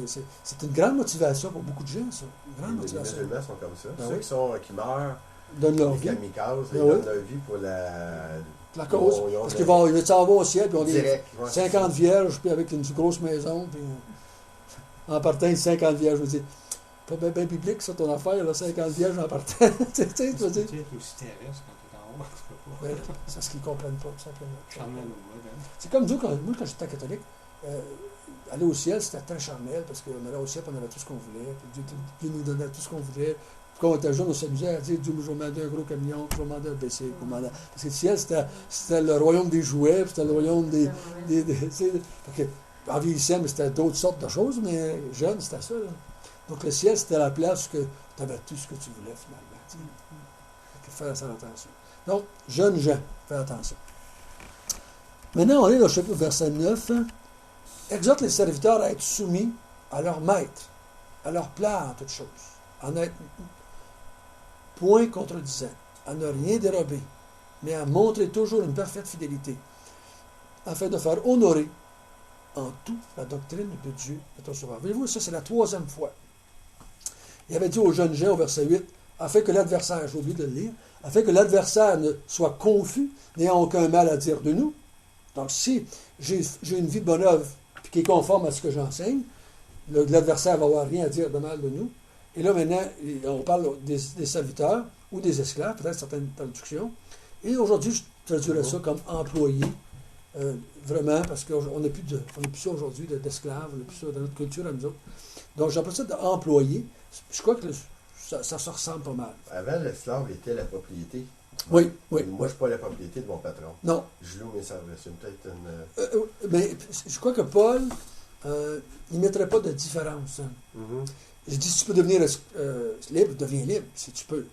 c'est une grande motivation pour beaucoup de gens, ça. Une grande motivation. Les musulmans sont comme ça. Ben Ceux qui meurent, donnent leur les vie. kamikazes, ils Ben donnent leur vie pour la cause. Parce qu'ils vont s'en vont au ciel, puis on est direct. 50 vierges, puis avec une grosse maison, puis en partant, 50 vierges, je me dis, pas bien biblique, ça, ton affaire, là, 50 vierges en partant. Tu veux dire. Tu es aussi terrestre quand tu es en haut, tu peux pas. Ouais, c'est ce qu'ils ne comprennent pas, tout simplement. Charnel au mode, hein. C'est comme nous, quand j'étais catholique, aller au ciel, c'était très charnel, parce qu'on allait au ciel, puis on avait tout ce qu'on voulait, puis Dieu nous donnait tout ce qu'on voulait. Puis quand on était jeune, on s'amusait à dire, Dieu, je vais demander un gros camion, je vais demander un BC, parce que le ciel, c'était le royaume des jouets, puis c'était le royaume des en vieillissant, mais c'était d'autres sortes de choses, mais jeune, c'était ça. Là. Donc le ciel, c'était la place que tu avais tout ce que tu voulais, finalement. Faire ça attention. Donc, jeunes gens, fais attention. Maintenant, on est dans le chapitre verset 9. Exhorte les serviteurs à être soumis à leur maître, à leur plaire en toutes choses, à n'être point contredisant, à ne rien dérober, mais à montrer toujours une parfaite fidélité, afin de faire honorer en tout la doctrine de Dieu, notre Sauveur. Voyez-vous, ça c'est la 3e fois. Il avait dit aux jeunes gens au verset 8, afin que l'adversaire, j'ai oublié de le lire, afin que l'adversaire ne soit confus, n'ayant aucun mal à dire de nous. Donc si j'ai une vie de bonne œuvre qui est conforme à ce que j'enseigne, l'adversaire va avoir rien à dire de mal de nous. Et là maintenant, on parle des serviteurs ou des esclaves, peut-être certaines traductions. Et aujourd'hui, je traduirais ça comme employés. Vraiment, parce qu'on n'a plus ça aujourd'hui d'esclaves, on n'a plus ça dans notre culture à nous autres. Donc, j'appelle ça d'employés. Je crois que ça se ressemble pas mal. Avant, l'esclave était la propriété. Oui. Moi, je ne suis pas la propriété de mon patron. Non. Je loue mes services. C'est peut-être une... Mais je crois que Paul, il ne mettrait pas de différence. Hein. Mhm. Je dis, si tu peux devenir libre, deviens libre. Si tu peux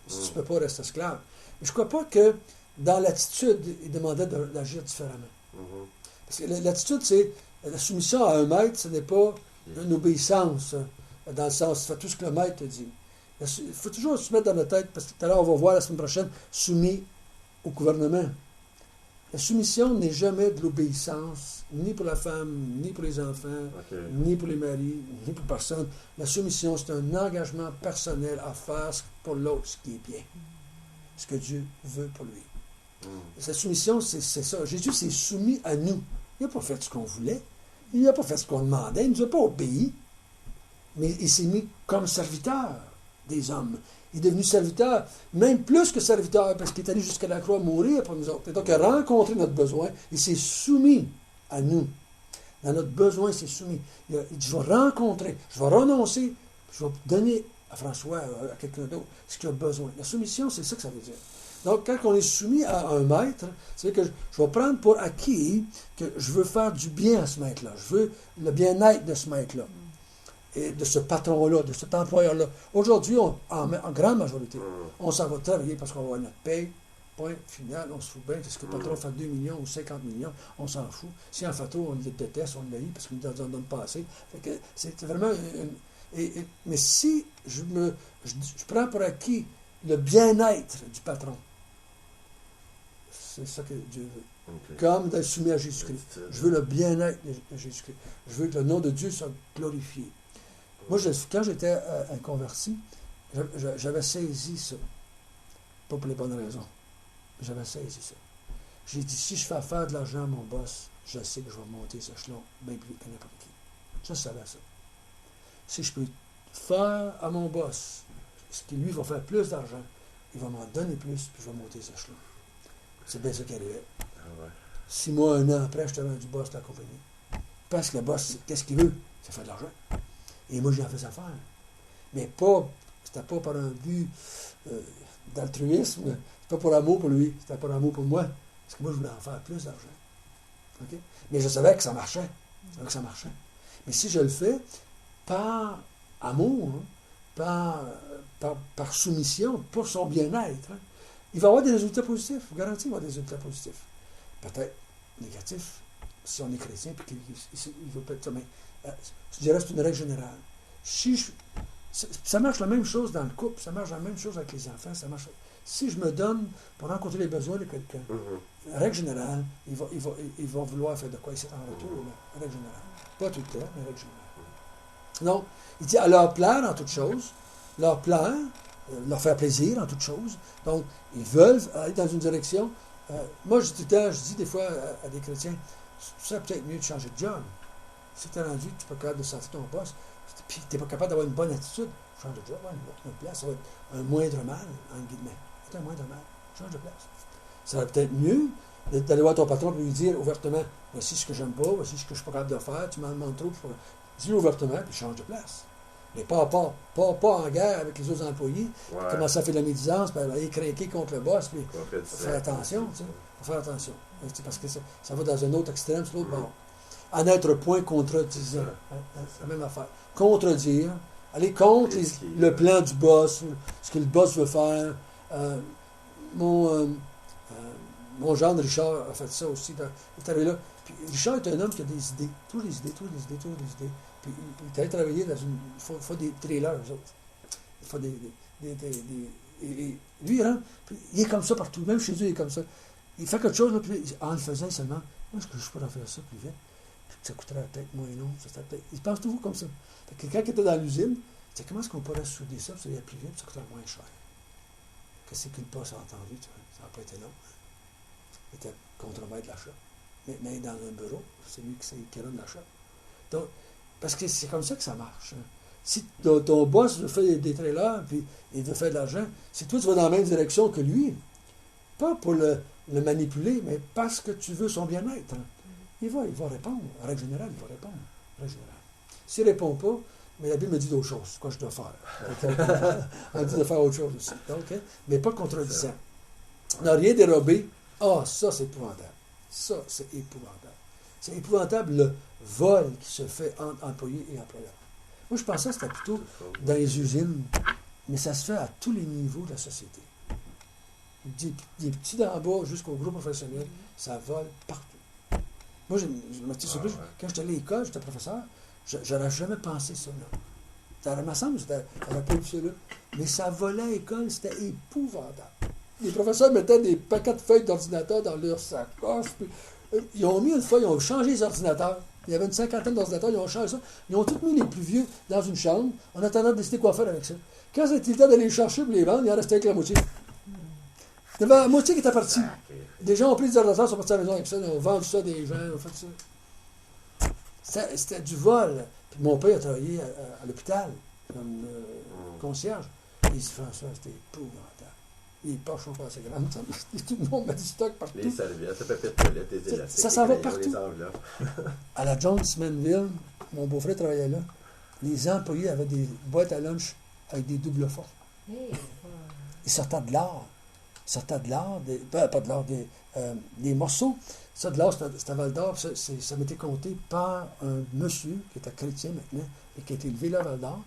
pas, rester esclave. Mais je ne crois pas que dans l'attitude, il demandait d'agir différemment. Mhm. Parce que l'attitude, c'est la soumission à un maître, ce n'est pas une obéissance, dans le sens, fais tout ce que le maître te dit. Il faut toujours se mettre dans la tête, parce que tout à l'heure, on va voir la semaine prochaine, soumis au gouvernement. La soumission n'est jamais de l'obéissance, ni pour la femme, ni pour les enfants, ni pour les maris, ni pour personne. La soumission, c'est un engagement personnel à faire pour l'autre ce qui est bien, ce que Dieu veut pour lui. Cette soumission, c'est ça. Jésus s'est soumis à nous. Il n'a pas fait ce qu'on voulait. Il n'a pas fait ce qu'on demandait. Il ne nous a pas obéi. Mais il s'est mis comme serviteur des hommes. Il est devenu serviteur, même plus que serviteur, parce qu'il est allé jusqu'à la croix mourir pour nous autres. Et donc, il a rencontré notre besoin. Il s'est soumis à nous. Dans notre besoin, il s'est soumis. Il dit, je vais rencontrer, je vais renoncer, je vais donner à François, à quelqu'un d'autre, ce qu'il a besoin. La soumission, c'est ça que ça veut dire. Donc, quand on est soumis à un maître, c'est que je vais prendre pour acquis que je veux faire du bien à ce maître-là. Je veux le bien-être de ce maître-là. Et de ce patron-là, de cet employeur-là. Aujourd'hui, en grande majorité, on s'en va travailler parce qu'on va avoir notre paye. Point final, on se fout bien. Est-ce que le patron fait 2 millions ou 50 millions? On s'en fout. Si en fait, on le déteste, on le haït parce qu'il ne nous en donne pas assez. Fait que c'est vraiment... mais si je prends pour acquis le bien-être du patron, c'est ça que Dieu veut. Okay. Comme d'être soumis à Jésus-Christ. Je veux le bien-être de Jésus-Christ. Je veux que le nom de Dieu soit glorifié. Moi, quand j'étais un converti, j'avais saisi ça. Pas pour les bonnes raisons. J'avais saisi ça. J'ai dit, si je fais faire de l'argent à mon boss, je sais que je vais monter ce échelon bien plus vite que n'importe qui. Je savais ça. Si je peux faire à mon boss ce qui lui va faire plus d'argent, il va m'en donner plus, puis je vais monter ce échelon. C'est bien ça qui arrivait. 6 mois, 1 an après, je te rendu boss de la compagnie. Parce que le boss, qu'est-ce qu'il veut? C'est faire de l'argent. Et moi, j'en fais affaire. Mais c'était pas par un but d'altruisme, c'était pas pour amour pour lui, c'était par amour pour moi. Parce que moi, je voulais en faire plus d'argent. Okay? Mais je savais que ça marchait. Mais si je le fais par amour, par soumission, pour son bien-être, il va avoir des résultats positifs. Je vous garantis qu'il va avoir des résultats positifs. Peut-être négatifs, si on est chrétien, puis qu'il veut peut-être ça. Mais je dirais que c'est une règle générale. Ça marche la même chose dans le couple, ça marche la même chose avec les enfants, ça marche. Si je me donne pour rencontrer les besoins de quelqu'un, règle générale, il va vouloir faire de quoi ici en retour, là, règle générale. Pas tout le temps, mais règle générale. Non, il dit à leur plaire en toutes choses, leur plaire, leur faire plaisir en toutes choses. Donc, ils veulent aller dans une direction. Moi, je dis des fois à des chrétiens, ce serait peut-être mieux de changer de job. Si tu es rendu, tu n'es pas capable de sentir ton poste, puis tu n'es pas capable d'avoir une bonne attitude, change de job, une autre place, ça va être un moindre mal, en guillemets. C'est un moindre mal, change de place. Ça va peut-être mieux d'aller voir ton patron et lui dire ouvertement, voici ce que j'aime pas, voici ce que je ne suis pas capable de faire, tu m'en demandes trop. Dis-le ouvertement, puis change de place. Mais pas en guerre avec les autres employés, commencer à faire de la médisance, puis aller craquer contre le boss, puis faire attention, tu sais. Faut faire attention. Parce que ça va dans un autre extrême, sur l'autre bord. En être point contredisant. C'est la même affaire. Contredire, aller contre le plan du boss, ce que le boss veut faire. Mon gendre Richard a fait ça aussi. Il est arrivé là. Puis Richard est un homme qui a des idées. Toujours des idées. Puis il est allé travailler dans une. Il faut des trailers, eux autres. Il faut des et lui, il rentre, puis il est comme ça partout. Même chez eux, il est comme ça. Il fait quelque chose, là, puis en le faisant seulement, moi, est-ce que je peux en faire ça plus vite? ça coûterait peut-être moins long. Ils pensent toujours comme ça. Fait que quand il était dans l'usine, il disait, comment est-ce qu'on pourrait souder ça, puis ça irait plus vite, puis ça coûterait moins cher. Qu'est-ce que le boss a entendu, tu vois? Ça n'a pas été long. Il était contremaître de l'achat. Mais dans un bureau, c'est lui qui rend l'achat. Donc, parce que c'est comme ça que ça marche. Hein. Si ton boss veut faire des trailers, puis il veut faire de l'argent, si toi tu vas dans la même direction que lui, pas pour le manipuler, mais parce que tu veux son bien-être, hein, il va répondre. En règle générale, il va répondre. En règle générale. S'il ne répond pas, mais la Bible me dit d'autres choses. Quoi je dois faire? Elle me dit de faire autre chose aussi. Donc, hein, mais pas contredisant. Ne rien dérober. Ah, ça, c'est épouvantable. Ça, c'est épouvantable. C'est épouvantable le vol qui se fait entre employés et employeurs. Moi, je pensais que c'était plutôt dans les usines, mais ça se fait à tous les niveaux de la société. Des petits d'en bas jusqu'au gros professionnel, ça vole partout. Moi, je me suis surpris, quand j'étais à l'école, j'étais professeur, j'aurais jamais pensé ça, là. Ça me semble, j'aurais pas vu ça, là. Mais ça volait à l'école, c'était épouvantable. Les professeurs mettaient des paquets de feuilles d'ordinateur dans leur sacoche. Puis, ils ont mis une fois, ils ont changé les ordinateurs. Il y avait une 50aine d'ordinateurs, ils ont changé ça. Ils ont tous mis les plus vieux dans une chambre en attendant de décider quoi faire avec ça. Quand c'était le temps d'aller les chercher pour les vendre, il en restait avec la moitié. Il y avait la moitié qui était partie. Les gens ont pris des ordinateurs, sont partis à la maison avec ça, ils ont vendu ça à des gens, ils ont fait ça. C'était du vol. Puis mon père a travaillé à l'hôpital comme concierge. Et il se fait ça, c'était épouvantable. Les poches sont pas assez grandes. Tout le monde met du stock partout. Les serviettes, le papier de toilette, les élastiques. Ça s'en va les crayons, partout. Les enveloppes. À la Jones-Manville, mon beau-frère travaillait là. Les employés avaient des boîtes à lunch avec des doubles fonds. Ils sortaient de l'or. Ils sortaient de l'or, pas de l'or, des morceaux. Ça, de l'or, c'était à Val-d'Or. Ça m'était compté par un monsieur qui était chrétien maintenant et qui a été élevé là à Val-d'Or.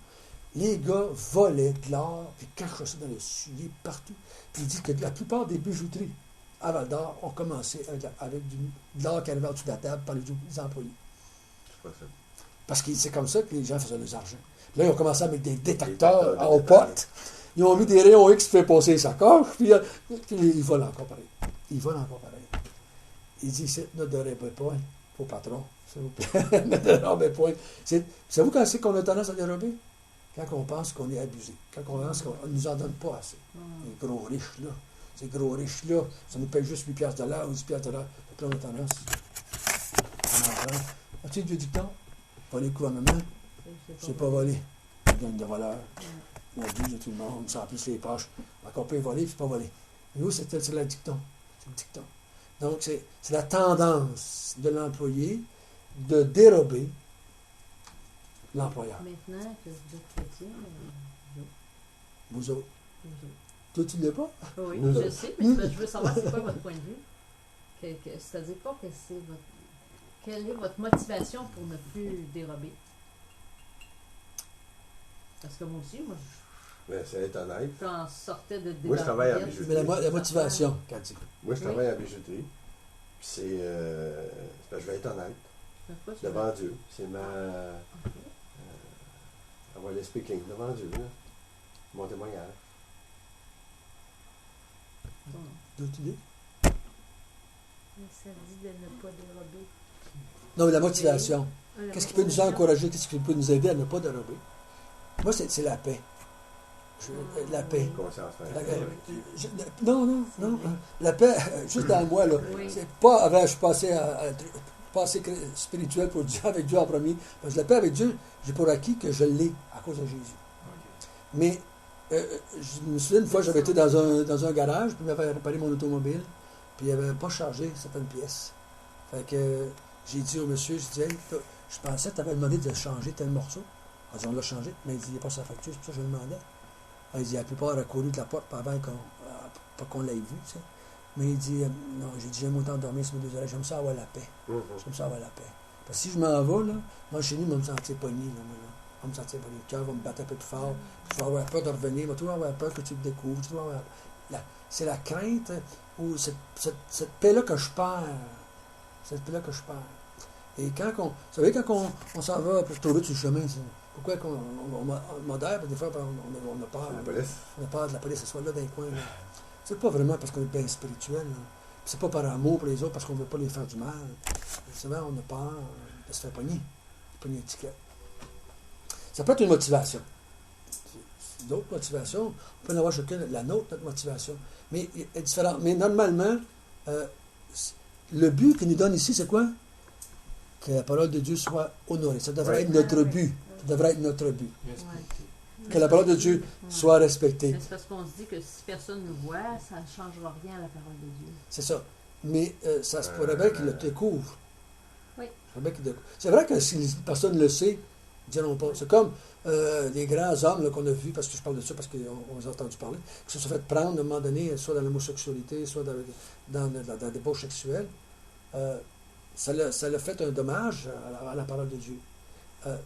Les gars volaient de l'or, puis cachaient ça dans les souliers partout. Puis il dit que la plupart des bijouteries à Val-d'Or ont commencé avec de l'or qui arrivait au-dessus de la table par les employés. C'est pas ça. Parce que c'est comme ça que les gens faisaient leurs argent. Là, ils ont commencé avec des détecteurs en potes. Ils ont mis des rayons X qui fait passer sa coche, puis ils volent encore pareil. Ils volent encore pareil. Il dit, ne dérobez point au patron, s'il vous plaît. Ne dérobez point. Savez-vous quand c'est qu'on a tendance à dérober? Quand on pense qu'on est abusé. Quand on pense qu'on ne nous en donne pas assez. Les gros riches, là. Ces gros riches-là, ça nous paye juste 8 piastres de l'heure ou 10 piastres de l'heure. Puis là, on a tendance. As-tu du dicton? Voler le gouvernement, c'est pas voler. Il gagne de voleurs. On abuse de tout le monde, ça remplisse les poches. Encore peut voler, puis pas voler. Mais où c'est le dicton? C'est le dicton. Donc, c'est la tendance de l'employé de dérober l'employeur. Maintenant que vous êtes chrétien, Vous autres. Toi, tu ne l'es pas? oui, Nous je autres. sais, mais je veux savoir c'est quoi votre point de vue. C'est-à-dire pas que c'est votre... Quelle est votre motivation pour ne plus dérober? Parce que moi aussi, Mais c'est être honnête. j'en sortais de Moi, je travaille en débarquer. bijouterie. Mais la motivation, quand dit. Moi, je travaille en bijouterie. Puis c'est je vais être honnête. Pourquoi tu Devant Dieu. C'est ma. Ok. Avoir le speaking. Devant Dieu, là. Mon témoignage. Bon. D'autres idées? Mais ça dit de ne pas dérober. Non, mais la motivation. La Qu'est-ce qui peut nous motivation. encourager? Qu'est-ce qui peut nous aider à ne pas dérober? Moi, c'est la paix. La paix. Conscience. Non. La paix, juste dans moi, là. Oui. C'est pas avant, je suis passé spirituel pour Dieu, avec Dieu en premier. Parce que la paix avec Dieu, j'ai pour acquis que je l'ai à cause de Jésus. Mais je me souviens, une fois, j'avais été dans un garage, puis il m'avait réparé mon automobile, puis il n'avait pas chargé certaines pièces. Fait que j'ai dit au monsieur, je disais, hey, je pensais que tu avais demandé de changer tel morceau. Il dit, on l'a changé, mais il dit, il n'y a pas sa facture, c'est pour ça que je le demandais. Il dit, la plupart a couru de la porte avant pas qu'on l'ait vu, tu sais. Mais il dit, non, j'ai dit, j'aime autant dormir sur mes deux oreilles, j'aime ça avoir la paix. J'aime ça avoir la paix. Parce que si je m'en vais, là, moi, chez nous, je vais me sentir pogné, là, moi, là. Je vais me sentir pogné, le cœur va me battre un peu plus fort, puis je vais avoir peur de revenir, je vais toujours avoir peur que tu le découvres, tu vas avoir c'est la crainte, ou cette paix-là que je perds. Cette paix-là que je perds. Et quand vous savez, quand on s'en va pour trouver sur le chemin, pourquoi on modère, des fois, on a peur. La police. On a peur de la police, elle soit là dans les coins. Là. C'est pas vraiment parce qu'on est bien spirituel. Là. C'est pas par amour pour les autres, parce qu'on veut pas les faire du mal. Souvent, on a peur se fait pogner. Pogner l'étiquette. Ça peut être une motivation. D'autres motivations, on peut en avoir chacun la nôtre, notre motivation. Mais elle est différente. Mais normalement, le but qu'il nous donne ici, c'est quoi? Que la parole de Dieu soit honorée. Ça devrait être notre but. Ça devrait être notre but. Que la parole de Dieu soit respectée. Mais c'est parce qu'on se dit que si personne ne voit, ça ne changera rien à la parole de Dieu. C'est ça. Mais ça se pourrait bien qu'il le découvre. Oui. C'est vrai que si personne le sait, ils ne diront pas. C'est comme les grands hommes là, qu'on a vus, parce que je parle de ça parce qu'on les a entendus parler, qui se sont fait prendre à un moment donné, soit dans l'homosexualité, soit dans la débauche sexuelle. Ça l'a fait un dommage à la parole de Dieu.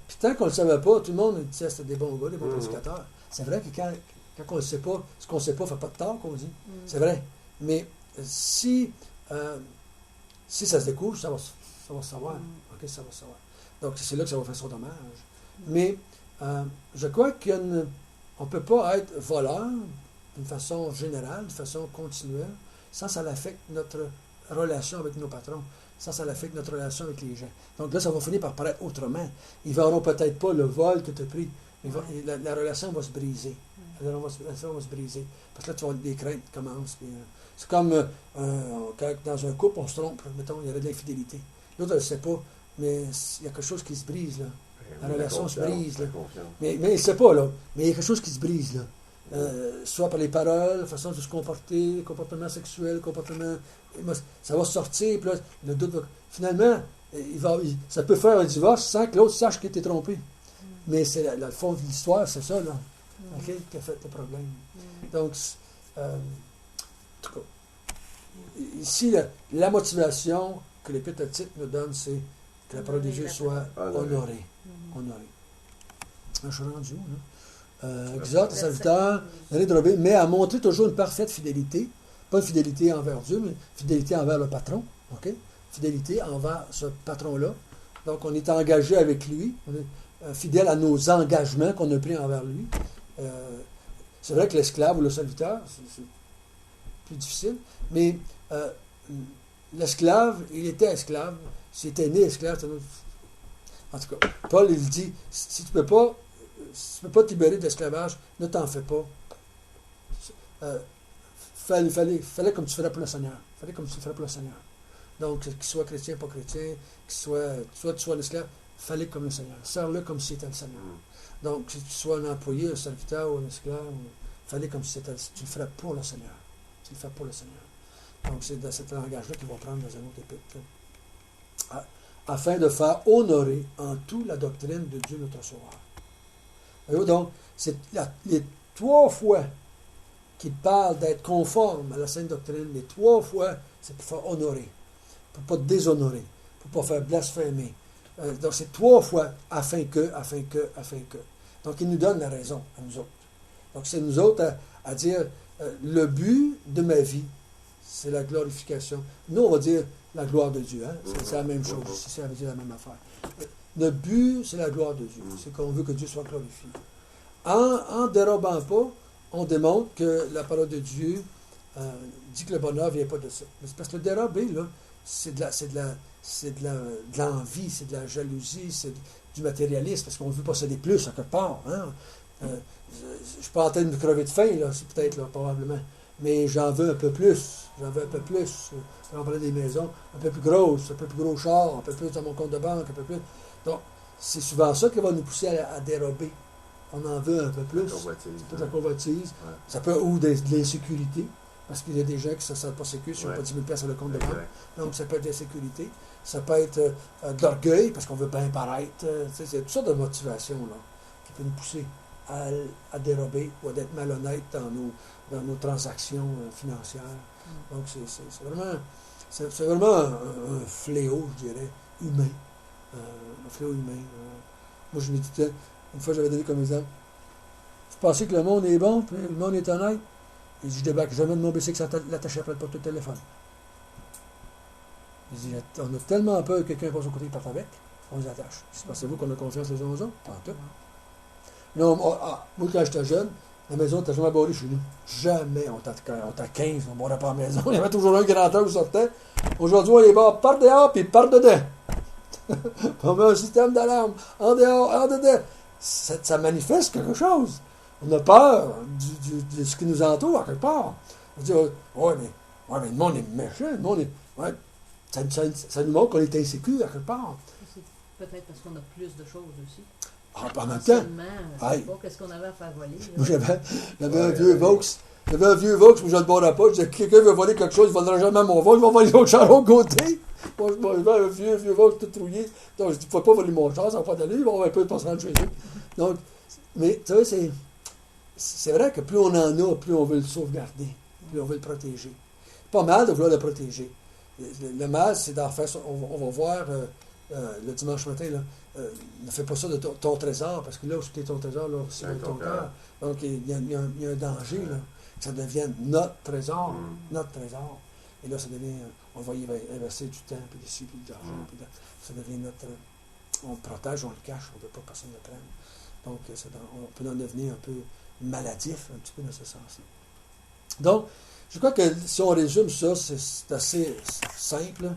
Puis tant qu'on ne le savait pas, tout le monde disait que c'était des bons gars, des bons prédicateurs. C'est vrai que quand on ne sait pas, ce qu'on ne sait pas ne fait pas de tort, qu'on dit. C'est vrai. Mais si ça se découvre, ça va se savoir. OK, ça va se savoir. Donc, c'est là que ça va faire son dommage. Mais je crois qu'on ne peut pas être voleur d'une façon générale, d'une façon continuelle, sans ça affecte notre relation avec nos patrons. Ça affecte notre relation avec les gens. Donc là, ça va finir par paraître autrement. Ils ne verront peut-être pas le vol que tu as pris. Mais la relation va se briser. La relation va se briser. Parce que là, tu vas avoir des craintes qui commencent. C'est comme quand dans un couple, on se trompe. Mettons, il y avait de l'infidélité. L'autre, elle ne sait pas. Mais il y a quelque chose qui se brise. Là. La relation se brise. Là. Mais il ne sait pas. Là. Mais il y a quelque chose qui se brise. Là. Soit par les paroles, la façon de se comporter, comportement sexuel, comportement... Ça va sortir, puis là, le doute va... Finalement, ça peut faire un divorce sans que l'autre sache qu'il était trompé. Mais c'est le fond de l'histoire, c'est ça, là, okay, qui a fait le problème. Donc, en tout cas, ici, la motivation que l'Épître à Tite nous donne, c'est que la parole de Dieu soit honorée. Honorée. Je suis rendu où, là? Exhorte les serviteurs, mais à montrer toujours une parfaite fidélité. Pas une fidélité envers Dieu, mais une fidélité envers le patron. Okay? Fidélité envers ce patron-là. Donc, on est engagé avec lui. On est fidèle à nos engagements qu'on a pris envers lui. C'est vrai que l'esclave ou le serviteur, c'est plus difficile. Mais l'esclave, il était esclave. S'il était né esclave, c'est un autre... En tout cas, Paul, il dit, si tu ne peux pas te libérer d'esclavage, ne t'en fais pas. Fallait comme tu ferais pour le Seigneur. Fallait comme tu ferais pour le Seigneur. Donc, qu'il soit chrétien, pas chrétien, soit tu sois un esclave, fallait comme le Seigneur. Sers-le comme si c'était le Seigneur. Donc, que tu sois un employé, un serviteur ou un esclave, fallait comme si c'était tu le ferais pour le Seigneur. Tu le fais pour le Seigneur. Donc, c'est dans cet langage-là qu'il va prendre dans un autre épître. Afin de faire honorer en tout la doctrine de Dieu notre Sauveur. Voyez-vous, donc, c'est les 3 fois qu'il parle d'être conforme à la sainte doctrine, les 3 fois, c'est pour faire honorer, pour ne pas déshonorer, pour ne pas faire blasphémer. Donc, c'est 3 fois afin que. Donc, il nous donne la raison à nous autres. Donc, c'est nous autres à dire le but de ma vie, c'est la glorification. Nous, on va dire la gloire de Dieu. Hein? C'est la même chose. Ça veut dire la même affaire. Le but, c'est la gloire de Dieu. C'est qu'on veut que Dieu soit glorifié. En dérobant pas, on démontre que la parole de Dieu dit que le bonheur ne vient pas de ça. Mais c'est parce que le dérober, là, c'est de l'envie, c'est de la jalousie, c'est du matérialisme, parce qu'on veut posséder plus à quelque part. Hein? Je ne suis pas en train de me crever de faim, là, c'est peut-être, là, probablement. Mais j'en veux un peu plus. On parlait des maisons un peu plus grosses, un peu plus gros char, un peu plus dans mon compte de banque, un peu plus. Donc, c'est souvent ça qui va nous pousser à dérober. On en veut un peu plus. C'est peut-être la convoitise. Ouais. Ça peut ou de l'insécurité, parce qu'il y a des gens qui ne se sentent pas sécures si on n'a pas 10 000 sur le compte de banque. Donc, ça peut être l'insécurité. Ça peut être de l'orgueil, parce qu'on veut bien paraître. C'est tout ça de motivation là, qui peut nous pousser à dérober ou à être malhonnête dans nos transactions financières. Donc, c'est vraiment un fléau, je dirais, humain. Un fléau humain. Moi, je me disais, une fois, j'avais donné comme exemple, vous pensez que le monde est bon, puis le monde est honnête? Il dit, je débarque jamais de mon bicycle sans l'attacher après le porte de téléphone. Il dit, on a tellement peur que quelqu'un passe au côté et parte avec, on les attache. Pensez-vous qu'on a confiance les uns aux autres? Pas en tout. Non, moi, quand j'étais jeune, la maison n'était jamais barrée chez nous. Jamais. On était 15, on ne barrait pas la maison. Il y avait toujours un grand heure qui sortait. Aujourd'hui, on les barre par dehors puis par dedans. On met un système d'alarme en dehors, en dedans. Ça manifeste quelque chose. On a peur de ce qui nous entoure, à quelque part. On dit, ouais, mais le monde est méchant, le monde est. Ouais, ça nous montre qu'on est insécure, à quelque part. C'est peut-être parce qu'on a plus de choses aussi. Ah, en même temps. Seulement, je sais pas qu'est-ce qu'on avait à faire voler. Là. Moi, j'avais un vieux Vaux. J'avais un vieux Vaux, mais je ne le bordais pas. Je disais, quelqu'un veut voler quelque chose, il ne volera jamais mon Vaux, il va voler l'autre char de l'autre côté. Moi, j'avais un vieux Vaux tout trouillé. Donc, je dis, il ne faut pas voler mon char, ça va pas d'aller, il va avoir un peu de pas se rendre chez eux. Donc, mais tu sais, c'est vrai que plus on en a, plus on veut le sauvegarder, plus on veut le protéger. Pas mal de vouloir le protéger. Le mal, c'est d'en faire ça. On va voir le dimanche matin, là, ne fais pas ça de ton trésor, parce que là où c'est ton trésor, là, c'est ton cœur. Donc, il y a un danger, là, que ça devienne notre trésor, notre trésor. Et là, ça devient, on va y investir du temps, puis ici, puis de l'argent, puis là, ça devient notre... On le protège, on le cache, on ne veut pas que personne le prenne. Donc, on peut en devenir un peu maladif, un petit peu dans ce sens-là. Donc, je crois que si on résume ça, c'est assez simple.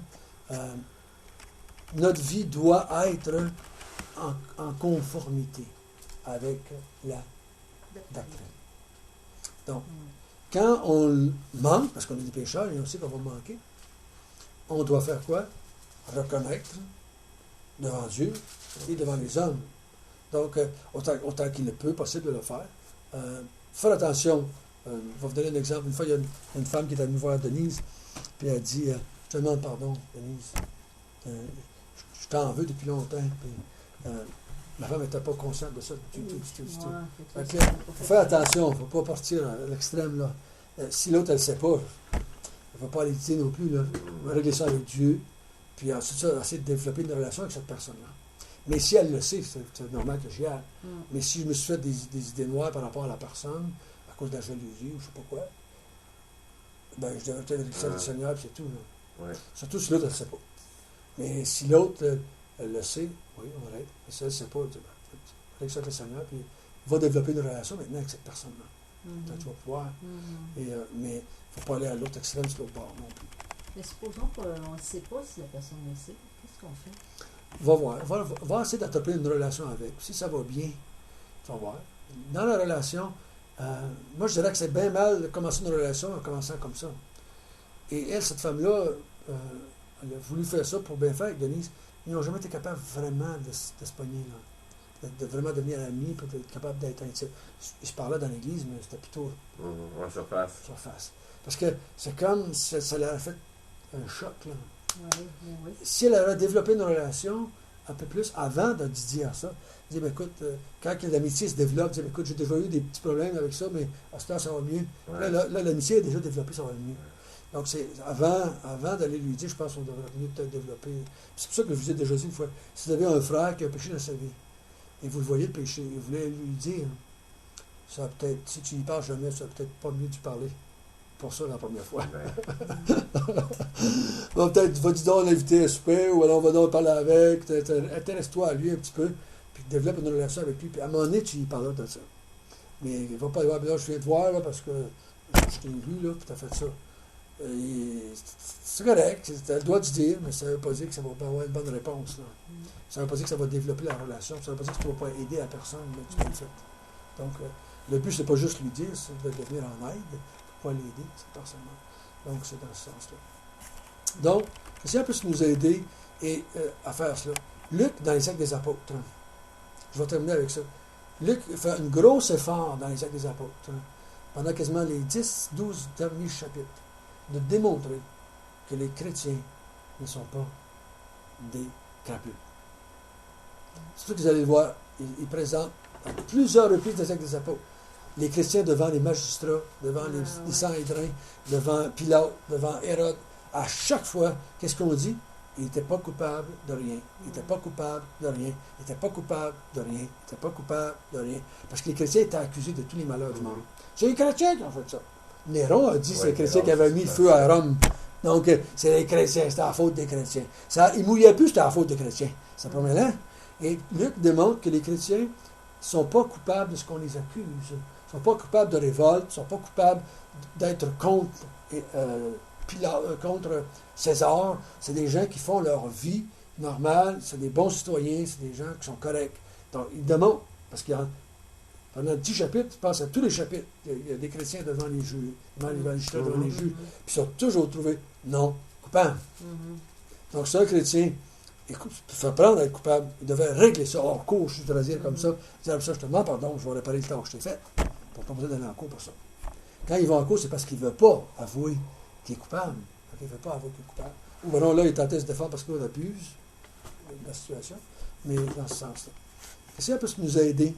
Notre vie doit être en conformité avec la doctrine. Donc, quand on manque, parce qu'on est des pécheurs et on sait qu'on va manquer, on doit faire quoi? Reconnaître devant Dieu et devant les hommes. Donc, autant qu'il le peut, possible de le faire. Faire attention. Je vais vous donner un exemple. Une fois, il y a une femme qui est venue voir Denise, puis elle dit, je te demande pardon, Denise. Je t'en veux depuis longtemps. Puis, ma femme n'était pas consciente de ça du tout. Il faut faire attention, il ne faut pas partir à l'extrême. Là. Si l'autre, elle ne sait pas, elle ne va pas aller dire non plus. Là. On va régler ça avec Dieu, puis ensuite ça, essayer de développer une relation avec cette personne-là. Mais si elle le sait, c'est normal que j'y aille. Mais si je me suis fait des idées noires par rapport à la personne, à cause de la jalousie ou je ne sais pas quoi, ben je devrais peut-être avec le Seigneur, puis c'est tout. Là. Surtout si l'autre, elle ne sait pas. Mais si l'autre, elle le sait, oui, on arrête. Mais si elle ne sait pas, avec ça, le Seigneur, puis il va développer une relation maintenant avec cette personne-là. Tu vas pouvoir. Mais il ne faut pas aller à l'autre extrême, sur l'autre bord non plus. Mais supposons qu'on ne sait pas si la personne le sait. Qu'est-ce qu'on fait? Va voir. Va essayer d'attraper une relation avec. Si ça va bien, tu vas voir. Dans la relation, moi je dirais que c'est bien mal de commencer une relation en commençant comme ça. Et elle, cette femme-là, elle a voulu faire ça pour bien faire avec Denise. Ils n'ont jamais été capables vraiment de se pogner, là. De vraiment devenir amis, puis d'être capable d'être intime. Ils se parlaient dans l'église, mais c'était plutôt en surface. Parce que c'est comme si ça leur a fait un choc, là. Oui. Si elle avait développé une relation un peu plus avant de dire ça, dire, écoute, quand l'amitié se développe, dire, écoute, j'ai déjà eu des petits problèmes avec ça, mais à ce temps, ça va mieux. Là, l'amitié est déjà développée, ça va mieux. Donc, c'est avant d'aller lui dire, je pense qu'on devrait mieux peut-être développer. C'est pour ça que je vous ai déjà dit une fois, si vous avez un frère qui a un péché dans sa vie, et vous le voyez le péché, et vous voulez lui dire, ça va peut-être, si tu y parles jamais, ça va peut-être pas mieux d'y parler. Pour ça, la première fois. Va-tu donc l'inviter à souper, ou alors va donc parler avec, intéresse-toi à lui un petit peu, puis développe une relation avec lui, puis à un moment donné, tu y parleras de ça. Mais il ne va pas dire, là, je viens te voir, là, parce que je t'ai vu, là, puis tu as fait ça. C'est correct, tu as le droit de dire, mais ça ne veut pas dire que ça va avoir une bonne réponse. Là. Ça ne veut pas dire que ça va développer la relation, ça ne veut pas dire que tu ne vas pas aider la personne, là, tu l'as fait. Donc, le but, c'est pas juste lui dire, c'est de devenir en aide, pour l'aider, cette personne-là. Donc, c'est dans ce sens-là. Donc, le Seigneur peut nous aider à faire cela. Luc, dans les Actes des Apôtres, je vais terminer avec ça. Luc fait un gros effort dans les Actes des Apôtres, pendant quasiment les 10, 12 derniers chapitres, de démontrer que les chrétiens ne sont pas des crapules. C'est ce que vous allez le voir. Il présente à plusieurs reprises dans les Actes des Apôtres les chrétiens devant les magistrats, devant les Sanhédrins, devant Pilate, devant Hérode. À chaque fois, qu'est-ce qu'on dit? Il n'était pas coupable de rien. Il n'était pas coupable de rien. Il n'était pas coupable de rien. Il n'était pas coupable de rien. Parce que les chrétiens étaient accusés de tous les malheurs du monde. C'est les chrétiens qui ont fait ça. Néron a dit que c'est les chrétiens qui avaient mis le feu à Rome. Donc, c'est les chrétiens, c'était la faute des chrétiens. Il ne mouillait plus, c'était la faute des chrétiens. Ça promet là. Et Luc démontre que les chrétiens ne sont pas coupables de ce qu'on les accuse. Ils ne sont pas coupables de révolte, ils ne sont pas coupables d'être contre César. C'est des gens qui font leur vie, normal, c'est des bons citoyens, c'est des gens qui sont corrects. Donc, ils demandent, parce qu'il y a, pendant 10 chapitres, tu penses à tous les chapitres, il y a des chrétiens devant les juges, devant les magistrats, devant les juges, puis ils sont toujours trouvés non coupables. Donc, si un chrétien faire prendre à être coupable, il devait régler ça hors cours, je te dire comme ça. Dire ça, je te demande pardon, je vais réparer le temps que je t'ai fait. Pour pas besoin d'aller en cours pour ça. Quand il va en cours, c'est parce qu'il ne veut pas avouer qu'il est coupable. Il ne veut pas avouer qu'il est coupable. Ou alors là, il tentait de se défendre parce qu'on abuse de la situation. Mais dans ce sens-là. Est-ce que ça peut nous aider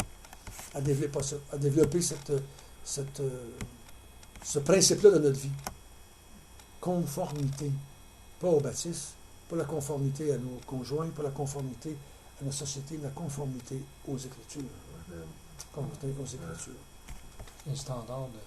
à développer ça, à développer ce principe-là dans notre vie? Conformité. Pas au baptiste, pas la conformité à nos conjoints, pas la conformité à notre société, la conformité aux Écritures. Conformité aux Écritures. Un standard de